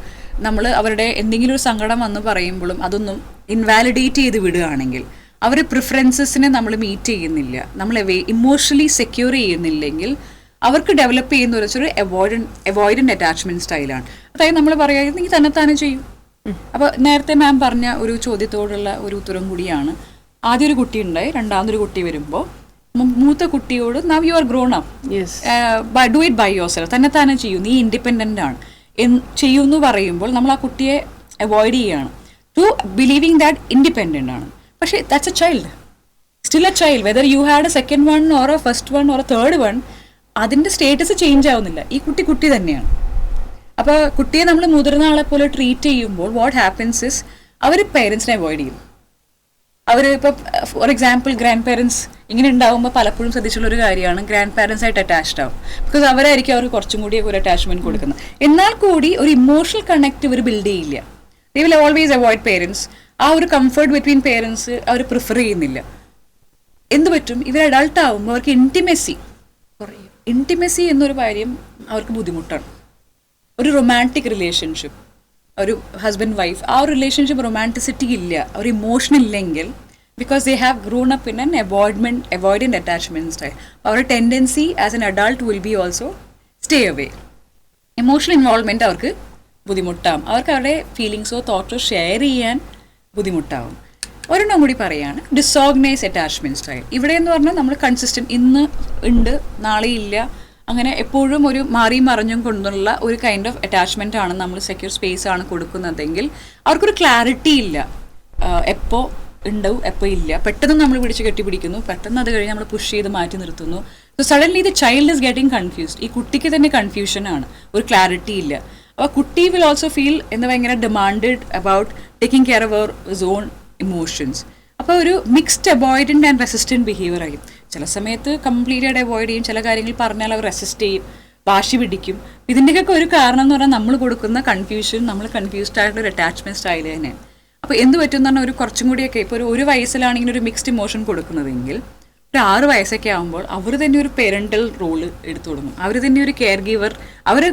നമ്മൾ അവരുടെ എന്തെങ്കിലും ഒരു സങ്കടം വന്ന് പറയുമ്പോഴും അതൊന്നും ഇൻവാലിഡേറ്റ് ചെയ്ത് വിടുകയാണെങ്കിൽ, അവരുടെ പ്രിഫറൻസസിനെ നമ്മൾ മീറ്റ് ചെയ്യുന്നില്ല, നമ്മൾ ഇമോഷണലി സെക്യൂർ ചെയ്യുന്നില്ലെങ്കിൽ അവർക്ക് ഡെവലപ്പ് ചെയ്യുന്ന ഒരു അവോയ്ഡൻറ്റ് അറ്റാച്ച്മെൻറ്റ് സ്റ്റൈലാണ്. അതായത് നമ്മൾ പറയുക നീ തന്നെത്താനെ ചെയ്യും. അപ്പോൾ നേരത്തെ മാം പറഞ്ഞ ഒരു ചോദ്യത്തോടുള്ള ഒരു ഉത്തരം കൂടിയാണ്. ആദ്യം ഒരു കുട്ടി ഉണ്ടായി, രണ്ടാമതൊരു കുട്ടി വരുമ്പോൾ മൂത്ത കുട്ടിയോട് now you are grown up, do it by yourself, തന്നെത്താനെ ചെയ്യൂ, നീ ഇൻഡിപെൻഡൻ്റ് ആണ് ചെയ്യൂ എന്ന് പറയുമ്പോൾ നമ്മൾ ആ കുട്ടിയെ അവോയ്ഡ് ചെയ്യുകയാണ് ടു ബിലീവിങ് ദാറ്റ് ഇൻഡിപെൻഡൻ്റ് ആണ്. പക്ഷേ that's A child, still A child. Whether you had A second one or A first one or A third one, അതിൻ്റെ സ്റ്റേറ്റസ് ചേഞ്ച് ആവുന്നില്ല. ഈ കുട്ടി തന്നെയാണ്. അപ്പോൾ കുട്ടിയെ നമ്മൾ മുതിർന്ന ആളെ പോലെ ട്രീറ്റ് ചെയ്യുമ്പോൾ വാട്ട് ഹാപ്പൻസ് ഇസ് അവർ പേരൻസിനെ അവോയ്ഡ് ചെയ്യും. അവർ ഇപ്പോൾ ഫോർ എക്സാമ്പിൾ ഗ്രാൻഡ് പേരൻസ് ഇങ്ങനെ ഉണ്ടാകുമ്പോൾ പലപ്പോഴും ശ്രദ്ധിച്ചുള്ള ഒരു കാര്യമാണ് ഗ്രാൻഡ് പാരൻസ് ആയിട്ട് അറ്റാച്ച്ഡ് ആവും. ബിക്കോസ് അവരായിരിക്കും അവർ കുറച്ചും കൂടി ഒരു അറ്റാച്ച്മെന്റ് കൊടുക്കുന്നത്. എന്നാൽ കൂടി ഒരു ഇമോഷണൽ കണക്ട് ഇവർ ബിൽഡ് ചെയ്യില്ല. They will always avoid parents. ആ ഒരു കംഫർട്ട് ബിറ്റ്വീൻ പേരൻസ് അവർ പ്രിഫർ ചെയ്യുന്നില്ല. എന്ത് പറ്റും, ഇവർ അഡൾട്ട് ആകുമ്പോൾ അവർക്ക് ഇൻറ്റിമസി എന്നൊരു കാര്യം അവർക്ക് ബുദ്ധിമുട്ടാണ്. ഒരു റൊമാൻറ്റിക് റിലേഷൻഷിപ്പ്, ഒരു ഹസ്ബൻഡ് വൈഫ്, ആ ഒരു റിലേഷൻഷിപ്പ് റൊമാൻറ്റിസിറ്റി ഇല്ല, ഒരു ഇമോഷൻ ഇല്ലെങ്കിൽ, because they have grown up in an avoidant attachment style. അവരുടെ tendency as an adult will be also stay away. Emotional involvement അവർക്ക് ബുദ്ധിമുട്ടാവും. അവർക്ക് അവരുടെ ഫീലിങ്സോ തോട്ട്സോ ഷെയർ ചെയ്യാൻ ബുദ്ധിമുട്ടാവും. ഒരെണ്ണം കൂടി പറയുകയാണ് ഡിസോർഗനൈസ് അറ്റാച്ച്മെൻറ്റ് സ്റ്റൈൽ. ഇവിടെ എന്ന് പറഞ്ഞാൽ നമ്മൾ കൺസിസ്റ്റൻറ്റ്, ഇന്ന് ഉണ്ട് നാളെ ഇല്ല, അങ്ങനെ എപ്പോഴും ഒരു മാറി മറിഞ്ഞും കൊണ്ടുള്ള ഒരു കൈൻഡ് ഓഫ് അറ്റാച്ച്മെൻ്റ് ആണ് നമ്മൾ സെക്യൂർ സ്പേസ് ആണ് കൊടുക്കുന്നതെങ്കിൽ അവർക്കൊരു ക്ലാരിറ്റി ഇല്ല. എപ്പോൾ ഉണ്ടാവും എപ്പോൾ ഇല്ല. പെട്ടെന്ന് നമ്മൾ പിടിച്ച് കെട്ടിപ്പിടിക്കുന്നു, പെട്ടെന്ന് അത് കഴിഞ്ഞ് നമ്മൾ പുഷ് ചെയ്ത് മാറ്റി നിർത്തുന്നു. So suddenly the child is getting confused. ഈ കുട്ടിക്ക് തന്നെ കൺഫ്യൂഷനാണ്, ഒരു ക്ലാരിറ്റി ഇല്ല. അപ്പോൾ കുട്ടി വിൽ ഓൾസോ ഫീൽ എന്ന് ഭയങ്കര demanded about taking care of our own emotions. അപ്പോൾ ഒരു mixed avoidant and resistant behaviour ആയിരിക്കും. ചില സമയത്ത് കംപ്ലീറ്റായിട്ട് അവോയ്ഡ് ചെയ്യും, ചില കാര്യങ്ങൾ പറഞ്ഞാൽ അവർ റെസിസ്റ്റ് ചെയ്യും, വാശി പിടിക്കും. ഇതിൻ്റെയൊക്കെ ഒരു കാരണം എന്ന് പറഞ്ഞാൽ നമ്മൾ കൊടുക്കുന്ന കൺഫ്യൂഷൻ, നമ്മൾ കൺഫ്യൂസ്ഡ് ആയിട്ടുള്ള ഒരു അറ്റാച്ച്മെൻറ്റ് സ്റ്റൈൽ തന്നെയാണ്. അപ്പോൾ എന്ത് പറ്റും എന്ന് പറഞ്ഞാൽ ഒരു കുറച്ചും കൂടിയൊക്കെ ഇപ്പോൾ ഒരു വയസ്സിലാണെങ്കിൽ ഒരു മിക്സ്ഡ് ഇമോഷൻ കൊടുക്കുന്നതെങ്കിൽ ഒരു 6 വയസ്സൊക്കെ ആകുമ്പോൾ അവർ തന്നെ ഒരു പേരൻ്റൽ റോള് എടുത്തു തുടങ്ങും. അവർ തന്നെ ഒരു കെയർ ഗീവർ, അവർ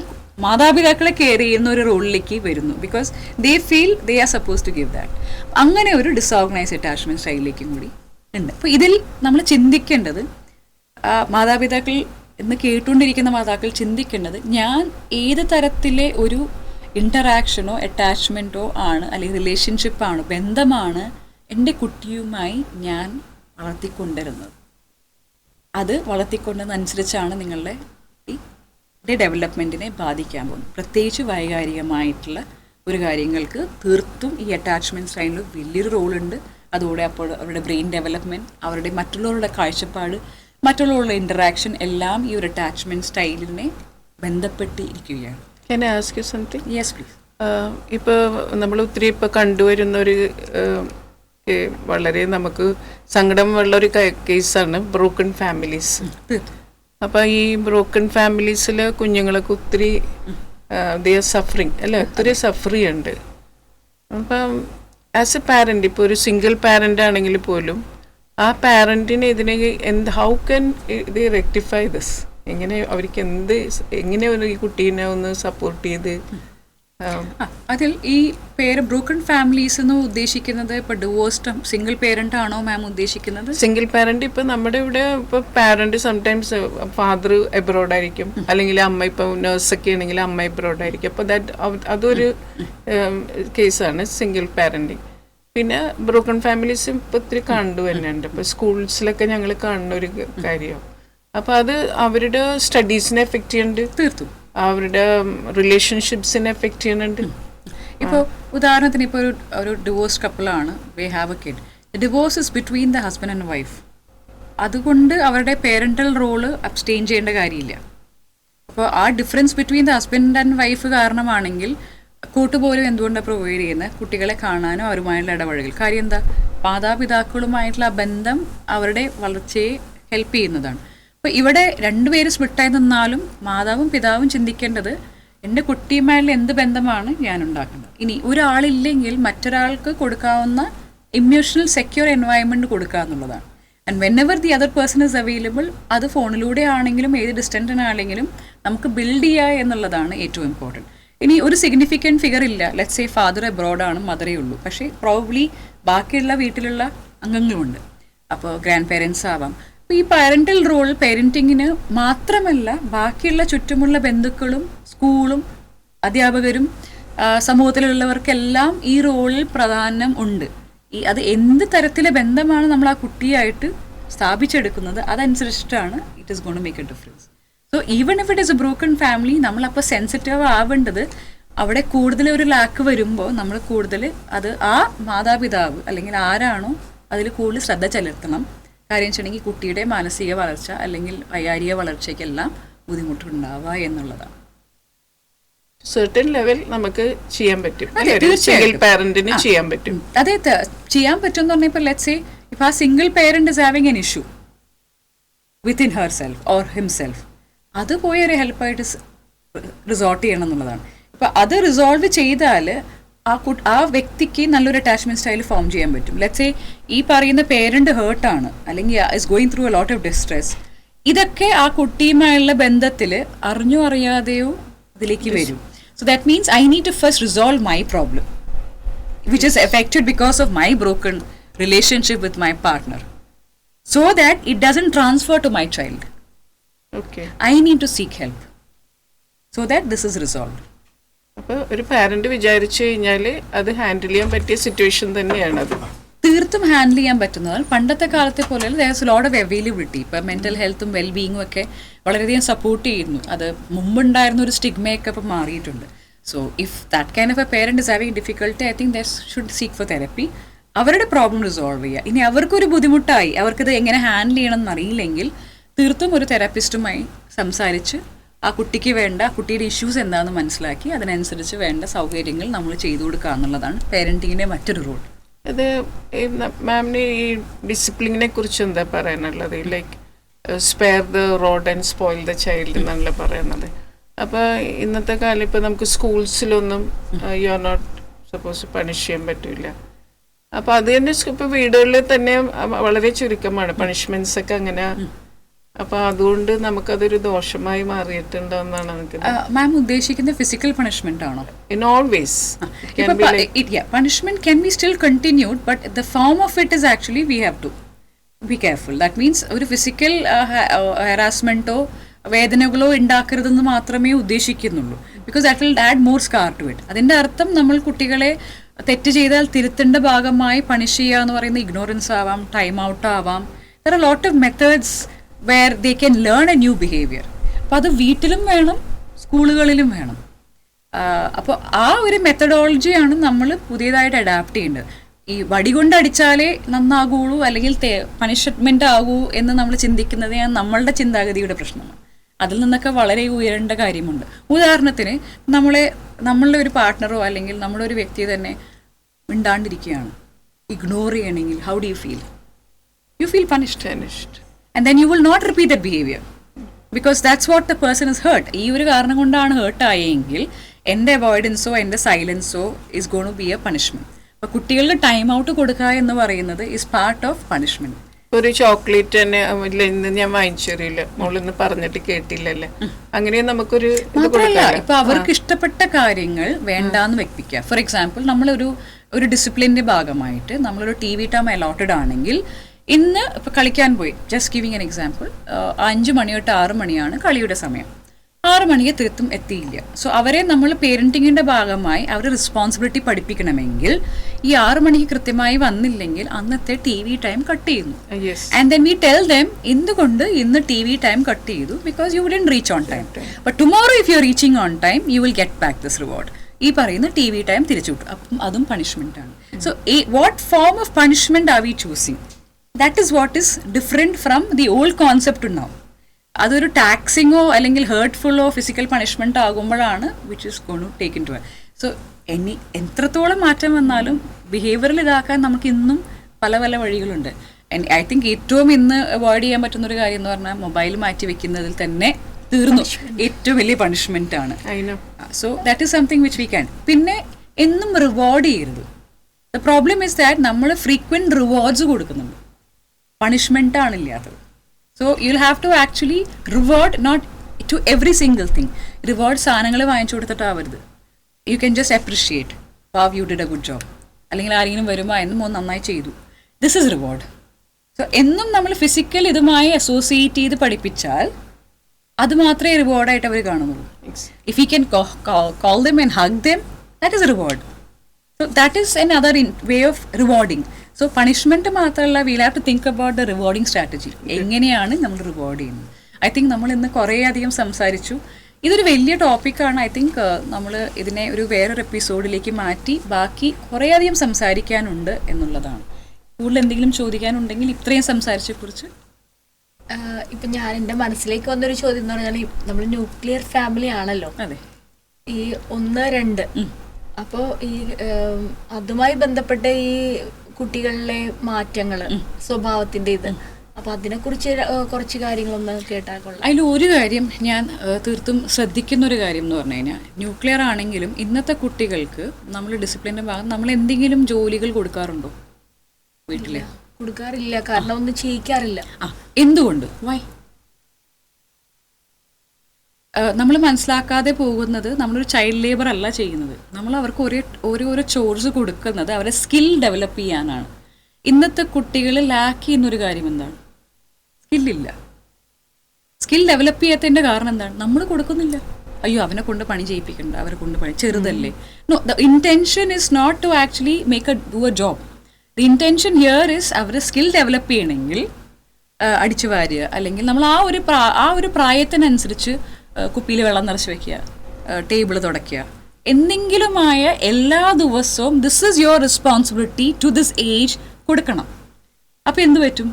മാതാപിതാക്കളെ കെയർ ചെയ്യുന്ന ഒരു റോളിലേക്ക് വരുന്നു. Because they feel they are suppose to give that. അങ്ങനെ ഒരു ഡിസോർഗനൈസ് അറ്റാച്ച്മെൻറ്റ് സ്റ്റൈലിലേക്കും കൂടി ഉണ്ട്. അപ്പോൾ ഇതിൽ നമ്മൾ ചിന്തിക്കേണ്ടത്, മാതാപിതാക്കൾ എന്ന് കേട്ടുകൊണ്ടിരിക്കുന്ന മാതാക്കൾ ചിന്തിക്കേണ്ടത്, ഞാൻ ഏത് തരത്തിലെ ഒരു ഇൻറ്ററാക്ഷനോ അറ്റാച്ച്മെൻറ്റോ ആണ്, അല്ലെങ്കിൽ റിലേഷൻഷിപ്പാണ്, ബന്ധമാണ് എൻ്റെ കുട്ടിയുമായി ഞാൻ വളർത്തിക്കൊണ്ടിരുന്നത്. അത് വളർത്തിക്കൊണ്ടതനുസരിച്ചാണ് നിങ്ങളുടെ ഡെവലപ്മെൻറ്റിനെ ബാധിക്കാൻ പോകുന്നത്. പ്രത്യേകിച്ച് വൈകാരികമായിട്ടുള്ള ഒരു കാര്യങ്ങൾക്ക് തീർത്തും ഈ അറ്റാച്ച്മെൻറ്റ് സ്റ്റൈലിൽ വലിയൊരു റോളുണ്ട്. അതോടെ അപ്പോൾ അവരുടെ ബ്രെയിൻ ഡെവലപ്മെൻറ്റ്, അവരുടെ മറ്റുള്ളവരുടെ കാഴ്ചപ്പാട്, മറ്റുള്ളവരുടെ ഇൻറ്ററാക്ഷൻ എല്ലാം ഈ ഒരു attachment സ്റ്റൈലിനെ ബന്ധപ്പെട്ടിരിക്കുകയാണ്. Can I ask you something? Yes, please. ഇപ്പോൾ നമ്മൾ ഒത്തിരി ഇപ്പോൾ കണ്ടുവരുന്നൊരു വളരെ നമുക്ക് സങ്കടമുള്ളൊരു കേസാണ് ബ്രോക്കൺ ഫാമിലീസ്. അപ്പോൾ ഈ ബ്രോക്കൺ ഫാമിലീസിൽ കുഞ്ഞുങ്ങളൊക്കെ ഒത്തിരി ദേ ആർ സഫറിങ് അല്ലേ, ഒത്തിരി സഫർ ചെയ്യുന്നുണ്ട്. അപ്പം ആസ് എ പാരൻ്റ്, ഇപ്പോൾ ഒരു സിംഗിൾ പാരൻ്റ് ആണെങ്കിൽ പോലും ആ പാരൻറ്റിന് ഇതിനെ how can they rectify this? എങ്ങനെ അവർക്ക് എങ്ങനെ ഈ കുട്ടീനെ ഒന്ന് സപ്പോർട്ട് ചെയ്ത്? അതിൽ ഈ പേര് ബ്രോക്കൺ ഫാമിലീസ് എന്ന് ഉദ്ദേശിക്കുന്നത് ഇപ്പോൾ ഡിവോഴ്സ്ഡ് സിംഗിൾ പേരൻ്റ് ആണോ മാം ഉദ്ദേശിക്കുന്നത്? Single parent. ഇപ്പം നമ്മുടെ ഇവിടെ ഇപ്പോൾ പാരന്റ് സംടൈംസ് ഫാദർ എബ്രോഡ് ആയിരിക്കും, അല്ലെങ്കിൽ അമ്മ ഇപ്പോൾ നേഴ്സൊക്കെ ആണെങ്കിൽ അമ്മ എബ്രോഡ് ആയിരിക്കും. അപ്പോൾ അതൊരു കേസാണ് സിംഗിൾ പാരന്റിങ്. പിന്നെ ബ്രോക്കൺ ഫാമിലീസ് ഇപ്പോൾ ഒത്തിരി കണ്ടു തന്നെയുണ്ട്. ഇപ്പോൾ സ്കൂൾസിലൊക്കെ ഞങ്ങൾ കാണുന്ന ഒരു കാര്യം. അപ്പോൾ അത് അവരുടെ സ്റ്റഡീസിനെ എഫക്റ്റ് ചെയ്യുന്നുണ്ട്, തീർത്തും അവരുടെ റിലേഷൻഷിപ്സിനെ എഫക്റ്റ് ചെയ്യുന്നുണ്ട്. ഇപ്പോൾ ഉദാഹരണത്തിന് ഇപ്പോൾ ഒരു ഡിവോഴ്സ് കപ്പിളാണ്, we have a kid, divorce is between the husband and wife. അതുകൊണ്ട് അവരുടെ പേരൻ്റൽ റോള് അബ്സ്റ്റെയിൻ ചെയ്യേണ്ട കാര്യമില്ല. അപ്പോൾ ആ difference between the husband and wife കാരണമാണെങ്കിൽ കൂട്ടുപോലും എന്തുകൊണ്ടാണ് പ്രൊവൈഡ് ചെയ്യുന്നത്? കുട്ടികളെ കാണാനും അവരുമായുള്ള ഇടപഴകൽ. കാര്യം എന്താ? മാതാപിതാക്കളുമായിട്ടുള്ള ആ ബന്ധം അവരുടെ വളർച്ചയെ ഹെൽപ്പ് ചെയ്യുന്നതാണ്. അപ്പോൾ ഇവിടെ രണ്ടുപേര് സ്പ്ലിറ്റായി നിന്നാലും മാതാവും പിതാവും ചിന്തിക്കേണ്ടത് എൻ്റെ കുട്ടിയുമായുള്ള എന്ത് ബന്ധമാണ് ഞാൻ ഉണ്ടാക്കുന്നത്. ഇനി ഒരാളില്ലെങ്കിൽ മറ്റൊരാൾക്ക് കൊടുക്കാവുന്ന ഇമോഷണൽ സെക്യൂർ എൻവയൺമെൻറ്റ് കൊടുക്കുക എന്നുള്ളതാണ്. And when ever the other person is available, അത് ഫോണിലൂടെ ആണെങ്കിലും ഏത് ഡിസ്റ്റൻറ്റിനാണെങ്കിലും നമുക്ക് ബിൽഡ് ചെയ്യുക എന്നുള്ളതാണ് ഏറ്റവും ഇമ്പോർട്ടൻറ്റ്. ഇനി ഒരു സിഗ്നിഫിക്കൻറ്റ് ഫിഗർ ഇല്ല, ലെറ്റ്സ് സേ ഫാദർ എബ്രോഡാണ്, മദറേ ഉള്ളൂ, പക്ഷേ പ്രോബ്ലി ബാക്കിയുള്ള വീട്ടിലുള്ള അംഗങ്ങളുമുണ്ട്. അപ്പോൾ ഗ്രാൻഡ് പേരൻസ് ആവാം. അപ്പോൾ ഈ പാരൻ്റൽ റോൾ പേരൻറ്റിങ്ങിന് മാത്രമല്ല ബാക്കിയുള്ള ചുറ്റുമുള്ള ബന്ധുക്കളും സ്കൂളും അധ്യാപകരും സമൂഹത്തിലുള്ളവർക്കെല്ലാം ഈ റോളിൽ പ്രാധാന്യം ഉണ്ട്. അത് എന്ത് തരത്തിലെ ബന്ധമാണ് നമ്മൾ ആ കുട്ടിയായിട്ട് സ്ഥാപിച്ചെടുക്കുന്നത് അതനുസരിച്ചിട്ടാണ് it is going to make a difference. So even if it is a broken family, നമ്മളപ്പോൾ സെൻസിറ്റീവ് ആവേണ്ടത് അവിടെ കൂടുതൽ ഒരു ലാക്ക് വരുമ്പോൾ നമ്മൾ കൂടുതൽ അത് ആ മാതാപിതാവ് അല്ലെങ്കിൽ ആരാണോ അതിൽ കൂടുതൽ ശ്രദ്ധ ചെലുത്തണം. കാര്യം വെച്ചിട്ടുണ്ടെങ്കിൽ കുട്ടിയുടെ മാനസിക വളർച്ച അല്ലെങ്കിൽ വൈകാരിക വളർച്ചയ്ക്കെല്ലാം ബുദ്ധിമുട്ടുണ്ടാവുക എന്നുള്ളതാണ്. സെർട്ടൻ ലെവൽ നമുക്ക് ചെയ്യാൻ പറ്റും, തീർച്ചയായിട്ടും പാരന്റിന് ചെയ്യാൻ പറ്റും. അതെ, ചെയ്യാൻ പറ്റും എന്ന് പറഞ്ഞാൽ ഇപ്പോൾ ലെറ്റ്സ് സേ ഇഫ് ആ single parent is having an issue within her self or himself, അത് പോയി ഒരു ഹെൽപ്പായിട്ട് റിസോർട്ട് ചെയ്യണം എന്നുള്ളതാണ്. ഇപ്പം അത് റിസോൾവ് ചെയ്താൽ ആ വ്യക്തിക്ക് നല്ലൊരു അറ്റാച്ച്മെന്റ് സ്റ്റൈൽ ഫോം ചെയ്യാൻ പറ്റും. ലെറ്റ്സ് സേ ഈ പറയുന്ന പേരന്റ് ഹേർട്ടാണ് അല്ലെങ്കിൽ is going through A lot of distress, ഇതൊക്കെ ആ കുട്ടിയുമായുള്ള ബന്ധത്തിൽ അറിഞ്ഞോ അറിയാതെയോ ഇതിലേക്ക് വരും. So that means I need to first resolve my problem, which is affected because of my broken relationship with my partner, so that it doesn't transfer to my child. Okay. I need to seek help so that this is resolved. അപ്പോൾ ഒരു പാരന്റ് വിചാരിച്ചു കഴിഞ്ഞാൽ അത് ഹാൻഡിൽ ചെയ്യാൻ പറ്റിയ സിറ്റുവേഷൻ തന്നെയാണ് അത്. തീർത്തും ഹാൻഡിൽ ചെയ്യാൻ പറ്റുന്നതാണ്. പണ്ടത്തെ കാലത്തെ പോലെ ദേർസ് ലോട്ട് ഓഫ് അവൈലബിലിറ്റി. ഇപ്പം മെൻ്റൽ ഹെൽത്തും വെൽബീയിങ്ങും ഒക്കെ വളരെയധികം സപ്പോർട്ട് ചെയ്യുന്നു. അത് മുമ്പുണ്ടായിരുന്ന ഒരു സ്റ്റിഗ്മയൊക്കെ ഇപ്പം മാറിയിട്ടുണ്ട്. So if that kind of a parent is having difficulty, I think they should seek for therapy. അവരുടെ പ്രോബ്ലം റിസോൾവ് ചെയ്യുക. ഇനി അവർക്കൊരു ബുദ്ധിമുട്ടായി അവർക്കിത് എങ്ങനെ ഹാൻഡിൽ ചെയ്യണം എന്നറിയില്ലെങ്കിൽ തീർത്തും ഒരു തെറാപ്പിസ്റ്റുമായി സംസാരിച്ച് ആ കുട്ടിക്ക് വേണ്ട കുട്ടിയുടെ ഇഷ്യൂസ് എന്താണെന്ന് മനസ്സിലാക്കി അതിനനുസരിച്ച് വേണ്ട സൗകര്യങ്ങൾ നമ്മൾ ചെയ്തു കൊടുക്കുക എന്നുള്ളതാണ് പേരൻറ്റിങ്ങിൻ്റെ മറ്റൊരു റോൾ. അത് മാമിന് ഈ ഡിസിപ്ലിനെ കുറിച്ച് എന്താ പറയാനുള്ളത്? Like spare the rod and spoil the child എന്നാണല്ലോ പറയുന്നത്. അപ്പോൾ ഇന്നത്തെ കാലം ഇപ്പോൾ നമുക്ക് സ്കൂൾസിലൊന്നും you are not suppose punish ചെയ്യാൻ പറ്റില്ല. അപ്പോൾ അത് തന്നെ ഇപ്പോൾ വീടുകളിൽ തന്നെ വളരെ ചുരുക്കമാണ് പണിഷ്മെന്റ്സ് ഒക്കെ അങ്ങനെ. അപ്പോൾ അതുകൊണ്ട് നമുക്കതൊരു ദോഷമായി മാറിയിട്ടുണ്ടോന്നാണ് എനിക്ക്. മാം ഉദ്ദേശിക്കുന്ന ഫിസിക്കൽ പണിഷ്മെന്റ് ആണോ? In all ways punishment can be still continued, but the form of it is actually we have to be careful. That means ഒരു ഫിസിക്കൽ ഹറാസ്മെന്റോ വേദനകളോ ഉണ്ടാക്കരുതെന്ന് മാത്രമേ ഉദ്ദേശിക്കുന്നുള്ളൂ. Because that will add more scar to it. അതിൻ്റെ അർത്ഥം നമ്മൾ കുട്ടികളെ തെറ്റ് ചെയ്താൽ തിരുത്തേണ്ട ഭാഗമായി പണിഷ് ചെയ്യുക എന്ന് പറയുന്നത് ഇഗ്നോറൻസ് ആവാം, ടൈം ഔട്ട് ആവാം. There are lot of methods where they can learn a new behavior. അപ്പോൾ അത് വീട്ടിലും വേണം സ്കൂളുകളിലും വേണം. അപ്പോൾ ആ ഒരു മെത്തഡോളജിയാണ് നമ്മൾ പുതിയതായിട്ട് അഡാപ്റ്റ് ചെയ്യേണ്ടത്. ഈ വടി കൊണ്ട് അടിച്ചാലേ നന്നാകുള്ളൂ അല്ലെങ്കിൽ പണിഷ്മെൻ്റ് ആകൂ എന്ന് നമ്മൾ ചിന്തിക്കുന്നത് നമ്മളുടെ ചിന്താഗതിയുടെ പ്രശ്നമാണ്. അതിൽ നിന്നൊക്കെ വളരെ ഉയരേണ്ട കാര്യമുണ്ട്. ഉദാഹരണത്തിന് നമ്മളുടെ ഒരു പാർട്ട്ണറോ അല്ലെങ്കിൽ നമ്മുടെ ഒരു വ്യക്തി തന്നെ മിണ്ടാണ്ടിരിക്കുകയാണ്, ഇഗ്നോർ ചെയ്യണമെങ്കിൽ how do you feel? You feel punished. And then you will not repeat that behavior because that's what the person is hurt. ഈ ഒരു കാരണം കൊണ്ടാണ് ഹേർട്ട് ആയെങ്കിൽ എൻ്റെ അവോയ്ഡൻസോ എൻ്റെ സൈലൻസോ is gone to be a punishment. അപ്പോൾ കുട്ടികളുടെ ടൈം ഔട്ട് കൊടുക്കുക എന്ന് പറയുന്നത് ഇസ് പാർട്ട് ഓഫ് പണിഷ്മെന്റ്. ഒരു ചോക്ലേറ്റ് തന്നെ ഇന്ന് ഞാൻ വാങ്ങിച്ചു തരില്ല, മോളിന്ന് പറഞ്ഞിട്ട് കേട്ടില്ലല്ലേ, അങ്ങനെ നമുക്കൊരു മാത്രമല്ല ഇപ്പൊ അവർക്ക് ഇഷ്ടപ്പെട്ട കാര്യങ്ങൾ വേണ്ടാന്ന് വെപ്പിക്കുക. ഫോർ എക്സാമ്പിൾ നമ്മളൊരു ഡിസിപ്ലിൻ്റെ ഭാഗമായിട്ട് നമ്മളൊരു TV ടൈം അലോട്ടഡ് ആണെങ്കിൽ ഇന്ന് ഇപ്പോൾ കളിക്കാൻ പോയി, ജസ്റ്റ് ഗിവിങ് എൻ എക്സാമ്പിൾ, 5 മണി തൊട്ട് 6 മണിയാണ് കളിയുടെ സമയം. 6 മണിക്ക് തീർത്തും എത്തിയില്ല. സോ അവരെ നമ്മൾ പേരൻറ്റിങ്ങിൻ്റെ ഭാഗമായി അവരെ റെസ്പോൺസിബിലിറ്റി പഠിപ്പിക്കണമെങ്കിൽ ഈ 6 മണിക്ക് കൃത്യമായി വന്നില്ലെങ്കിൽ അന്നത്തെ TV ടൈം കട്ട് ചെയ്യുന്നു. And then we tell them എന്തുകൊണ്ട് ഇന്ന് TV ടൈം കട്ട് ചെയ്തു, because you didn't reach on time. But tomorrow if you R reaching on time you will get back this reward. ഈ പറയുന്ന TV ടൈം തിരിച്ചു കിട്ടും. അപ്പം അതും പണിഷ്മെൻ്റ് ആണ്. So what form of punishment are we choosing? That is what is different from the old concept now. അതൊരു ടാക്സിങ്ങോ അല്ലെങ്കിൽ ഹേർട്ട്ഫുള്ളോ ഫിസിക്കൽ പണിഷ്മെന്റ് ആകുമ്പോഴാണ് which is gone to take into. So എത്രത്തോളം മാറ്റം വന്നാലും ബിഹേവിയറിൽ ഇതാക്കാൻ നമുക്ക് ഇന്നും പല പല വഴികളുണ്ട്. ഐ തിങ്ക് ഏറ്റവും ഇന്ന് അവോയ്ഡ് ചെയ്യാൻ പറ്റുന്നൊരു കാര്യം എന്ന് പറഞ്ഞാൽ മൊബൈൽ മാറ്റി വെക്കുന്നതിൽ തന്നെ തീർന്നു. ഏറ്റവും വലിയ പണിഷ്മെന്റ് ആണ്. So that is something which we can. പിന്നെ എന്നും റിവാർഡ് ചെയ്യരുത്. ദ പ്രോബ്ലം ഇസ് ദാറ്റ് നമ്മൾ ഫ്രീക്വന്റ് റിവാർഡ്സ് കൊടുക്കുന്നുണ്ട്, പണിഷ്മെന്റ് ആണ് ഇല്ലാത്തത്. So you will have to actually reward not to every single thing. Reward സാധനങ്ങൾ വാങ്ങിച്ചു കൊടുത്തിട്ടാവരുത്. You can just appreciate, wow you did a good job. അല്ലെങ്കിൽ ആരെങ്കിലും വരുമ്പോൾ എന്നും മോൻ നന്നായി ചെയ്തു, ദിസ് ഇസ് റിവാർഡ്. സോ എന്നും നമ്മൾ ഫിസിക്കൽ ഇതുമായി അസോസിയേറ്റ് ചെയ്ത് പഠിപ്പിച്ചാൽ അത് മാത്രമേ റിവാർഡായിട്ട് അവർ കാണുന്നുള്ളൂ. If you can call them and hug them, that is reward. So that is another way of rewarding. So punishment മാത്രമല്ല, we'll have to think about the rewarding strategy. എങ്ങനെയാണ് നമ്മൾ റിവാർഡ് ചെയ്യുന്നത്? ഐ തിങ്ക് നമ്മൾ ഇന്ന് കുറേ അധികം സംസാരിച്ചു. ഇതൊരു വലിയ ടോപ്പിക്കാണ്. ഐ തിങ്ക് നമ്മൾ ഇതിനെ ഒരു വേറൊരു എപ്പിസോഡിലേക്ക് മാറ്റി ബാക്കി കുറേ അധികം സംസാരിക്കാനുണ്ട് എന്നുള്ളതാണ്. കൂടുതൽ എന്തെങ്കിലും ചോദിക്കാനുണ്ടെങ്കിൽ ഇത്രയും സംസാരിച്ചതിനെക്കുറിച്ച്? ഇപ്പം ഞാൻ എൻ്റെ മനസ്സിലേക്ക് വന്നൊരു ചോദ്യം എന്ന് പറഞ്ഞാൽ, നമ്മൾ ന്യൂക്ലിയർ ഫാമിലി ആണല്ലോ. അതെ. ഈ 1, 2 അപ്പോൾ ഈ അതുമായി ബന്ധപ്പെട്ട ഈ കുട്ടികളിലെ മാറ്റങ്ങള്, സ്വഭാവത്തിന്റെ ഇത്, അപ്പൊ അതിനെക്കുറിച്ച് കുറച്ച് കാര്യങ്ങളൊന്ന് കേട്ടാൽ കൊള്ളാം. അതിൽ ഒരു കാര്യം ഞാൻ തീർത്തും ശ്രദ്ധിക്കുന്ന ഒരു കാര്യം എന്ന് പറഞ്ഞു കഴിഞ്ഞാൽ, ന്യൂക്ലിയർ ആണെങ്കിലും ഇന്നത്തെ കുട്ടികൾക്ക് നമ്മൾ ഡിസിപ്ലിൻ്റെ ഭാഗം നമ്മൾ എന്തെങ്കിലും ജോലികൾ കൊടുക്കാറുണ്ടോ വീട്ടില്? കൊടുക്കാറില്ല. കാരണം ഒന്നും ചെയ്യിക്കാറില്ല. എന്തുകൊണ്ട്? വൈ? നമ്മൾ മനസ്സിലാക്കാതെ പോകുന്നത്, നമ്മളൊരു ചൈൽഡ് ലേബർ അല്ല ചെയ്യുന്നത്. നമ്മൾ അവർക്ക് ഓരോരോ ചോർസ് കൊടുക്കുന്നത് അവരെ സ്കിൽ ഡെവലപ്പ് ചെയ്യാനാണ്. ഇന്നത്തെ കുട്ടികൾ ലാക്ക് ചെയ്യുന്നൊരു കാര്യം എന്താണ്? സ്കില്ലില്ല. സ്കിൽ ഡെവലപ്പ് ചെയ്യാത്തതിൻ്റെ കാരണം എന്താണ്? നമ്മൾ കൊടുക്കുന്നില്ല. അയ്യോ, അവനെ കൊണ്ട് പണി ചെയ്യിപ്പിക്കണ്ട, അവരെ കൊണ്ട് പണി, ചെറുതല്ലേ. No, the intention is not to actually do a job. The intention here is അവരെ സ്കിൽ ഡെവലപ്പ് ചെയ്യണമെങ്കിൽ അടിച്ചു വാരുക, അല്ലെങ്കിൽ നമ്മൾ ആ ഒരു പ്രായത്തിനനുസരിച്ച് കുപ്പിയിൽ വെള്ളം നിറച്ച് വെക്കുക, ടേബിൾ തുടയ്ക്കുക, എന്തെങ്കിലുമായ എല്ലാ ദിവസവും this is your responsibility to this age കൊടുക്കണം. അപ്പോൾ എന്ത് പറ്റും?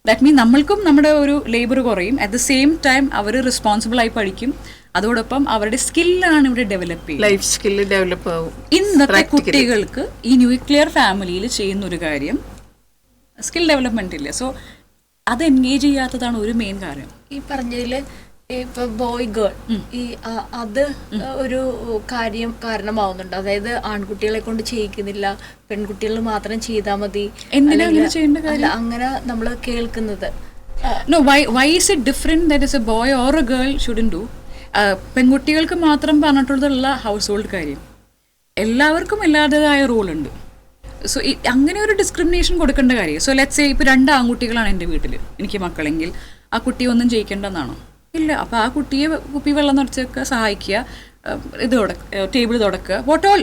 ദാറ്റ് മീൻ നമ്മൾക്കും നമ്മുടെ ഒരു ലേബർ കുറയും. അറ്റ് ദ സെയിം ടൈം അവർ റെസ്പോൺസിബിളായി പഠിക്കും. അതോടൊപ്പം അവരുടെ സ്കില്ലാണ് ഇവിടെ ഡെവലപ്പ് ചെയ്യും, ലൈഫ് സ്കില്ല് ഡെവലപ്പ് ആവും. ഇന്നത്തെ കുട്ടികൾക്ക് ഈ ന്യൂക്ലിയർ ഫാമിലിയിൽ ചെയ്യുന്ന ഒരു കാര്യം സ്കിൽ ഡെവലപ്മെന്റ് ഇല്ല. സോ അത് എൻഗേജ് ചെയ്യാത്തതാണ് ഒരു മെയിൻ കാര്യം. ഈ പറഞ്ഞതിൽ ഇപ്പൊ ബോയ് ഗേൾ അത് ഒരു കാരണമാവുന്നുണ്ട്. അതായത് ആൺകുട്ടികളെ കൊണ്ട് ചെയ്യിക്കുന്നില്ല, പെൺകുട്ടികൾ മാത്രം ചെയ്താൽ മതി, അങ്ങനെ നമ്മൾ കേൾക്കുന്നത്. No, why is it different that is a boy or a girl shouldn't do? പെൺകുട്ടികൾക്ക് മാത്രം പറഞ്ഞിട്ടുള്ള ഹൗസ് ഹോൾഡ് കാര്യം എല്ലാവർക്കും എല്ലാവരുടേതായ റോളുണ്ട്. സോ അങ്ങനെ ഒരു ഡിസ്ക്രിമിനേഷൻ കൊടുക്കേണ്ട കാര്യം. സോ ലെറ്റ്സ് സേ ഇപ്പോൾ 2 ആൺകുട്ടികളാണ് എൻ്റെ വീട്ടിൽ, എനിക്ക് മക്കളെങ്കിൽ ആ കുട്ടി ഒന്നും ചെയ്യിക്കേണ്ടെന്നാണോ? ഇല്ല. അപ്പോൾ ആ കുട്ടിയെ കുപ്പി വെള്ളം നിറച്ചൊക്കെ സഹായിക്കുക, ഇത് ടേബിൾ തുടക്കുക, വോട്ടോൾ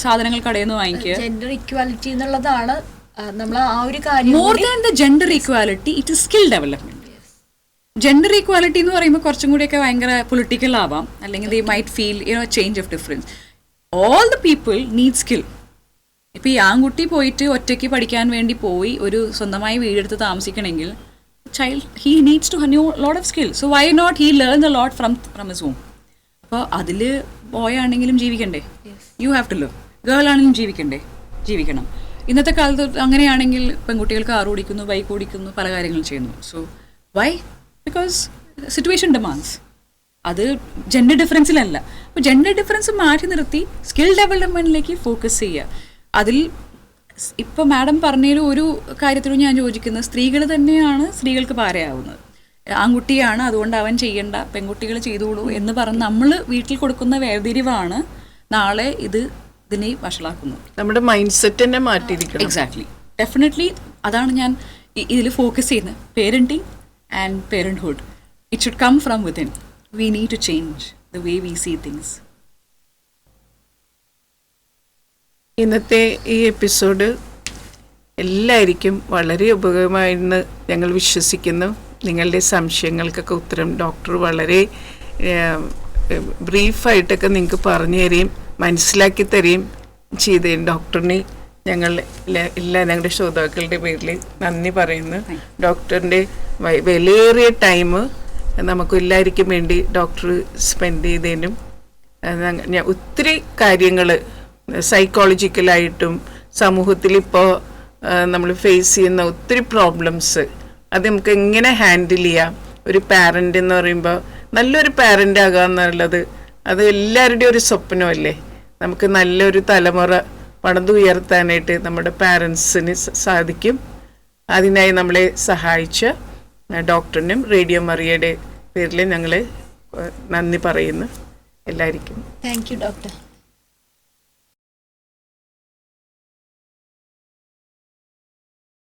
സാധനങ്ങൾ കടയിൽ നിന്ന് വാങ്ങിക്കുക. ജെൻഡർ ഇക്വാലിറ്റി എന്നുള്ളതാണ് നമ്മൾ ആ ഒരു കാര്യം. More than the gender equality, it is skill development. Gender equality എന്ന് പറയുമ്പോൾ കുറച്ചും കൂടിയൊക്കെ ഭയങ്കര പൊളിറ്റിക്കൽ ആവാം, അല്ലെങ്കിൽ they might feel change of difference. All the people need skill. ഇപ്പോൾ ഈ ആൺകുട്ടി പോയിട്ട് ഒറ്റയ്ക്ക് പഠിക്കാൻ വേണ്ടി പോയി ഒരു സ്വന്തമായി വീടെടുത്ത് താമസിക്കണമെങ്കിൽ he needs to know a lot of skills. So why not he learn a lot from his home? അപ്പോൾ അതിൽ ബോയ് ആണെങ്കിലും ജീവിക്കണ്ടേ? You have to live. Girl ആണെങ്കിലും ജീവിക്കണം. ഇന്നത്തെ കാലത്ത് അങ്ങനെയാണെങ്കിൽ പെൺകുട്ടികൾ കാർ ഓടിക്കുന്നു, ബൈക്ക് ഓടിക്കുന്നു, പല കാര്യങ്ങളും ചെയ്യുന്നു. So why? Because situation demands. അത് ജെൻഡർ ഡിഫറൻസിലല്ല. അപ്പോൾ ജെൻഡർ ഡിഫറൻസ് മാറ്റി നിർത്തി സ്കിൽ ഡെവലപ്മെൻറ്റിലേക്ക് ഫോക്കസ് ചെയ്യുക. അതിൽ ഇപ്പോൾ മാഡം പറഞ്ഞതിലും ഒരു കാര്യത്തിലും ഞാൻ യോജിക്കുന്നത്, സ്ത്രീകൾ തന്നെയാണ് സ്ത്രീകൾക്ക് പാരയാവുന്നത്. ആൺകുട്ടിയാണ് അതുകൊണ്ട് അവൻ ചെയ്യണ്ട, പെൺകുട്ടികൾ ചെയ്തോളൂ എന്ന് പറഞ്ഞ് നമ്മൾ വീട്ടിൽ കൊടുക്കുന്ന വേർതിരിവാണ് നാളെ ഇതിനെ വഷളാക്കുന്നത്. നമ്മുടെ മൈൻഡ് സെറ്റ് തന്നെ മാറ്റിയിരിക്കണം. Exactly, definitely. അതാണ് ഞാൻ ഇതിൽ ഫോക്കസ് ചെയ്യുന്നത്. Parenting and parenthood, it should come from within. We need to change the way we see things. ഇന്നത്തെ ഈ എപ്പിസോഡ് എല്ലാവർക്കും വളരെ ഉപയോഗമായെന്ന് ഞങ്ങൾ വിശ്വസിക്കുന്നു. നിങ്ങളുടെ സംശയങ്ങൾക്കൊക്കെ ഉത്തരം ഡോക്ടർ വളരെ ബ്രീഫായിട്ടൊക്കെ നിങ്ങൾക്ക് പറഞ്ഞു തരികയും മനസ്സിലാക്കി തരികയും ചെയ്തതിന് ഡോക്ടറിന് ഞങ്ങൾ ഞങ്ങളുടെ ശ്രോതാക്കളുടെ പേരിൽ നന്ദി പറയുന്നു. ഡോക്ടറിൻ്റെ വിലയേറിയ ടൈം നമുക്ക് എല്ലാവർക്കും വേണ്ടി ഡോക്ടർ സ്പെൻഡ് ചെയ്തതിനും ഒത്തിരി കാര്യങ്ങൾ സൈക്കോളജിക്കലായിട്ടും സമൂഹത്തിലിപ്പോൾ നമ്മൾ ഫേസ് ചെയ്യുന്ന ഒത്തിരി പ്രോബ്ലംസ് അത് നമുക്ക് എങ്ങനെ ഹാൻഡിൽ ചെയ്യാം. ഒരു പാരൻ്റ് എന്ന് പറയുമ്പോൾ നല്ലൊരു പാരൻ്റ് ആകുക എന്നുള്ളത് അത് എല്ലാവരുടെയും ഒരു സ്വപ്നമല്ലേ. നമുക്ക് നല്ലൊരു തലമുറ പണിതുയർത്താനായിട്ട് നമ്മുടെ പാരൻസിന് സാധിക്കും. അതിനായി നമ്മളെ സഹായിച്ച ഡോക്ടറിനും റേഡിയോ മറിയയുടെ പേരിൽ ഞങ്ങൾ നന്ദി പറയുന്നു എല്ലാവർക്കും. Thank you doctor.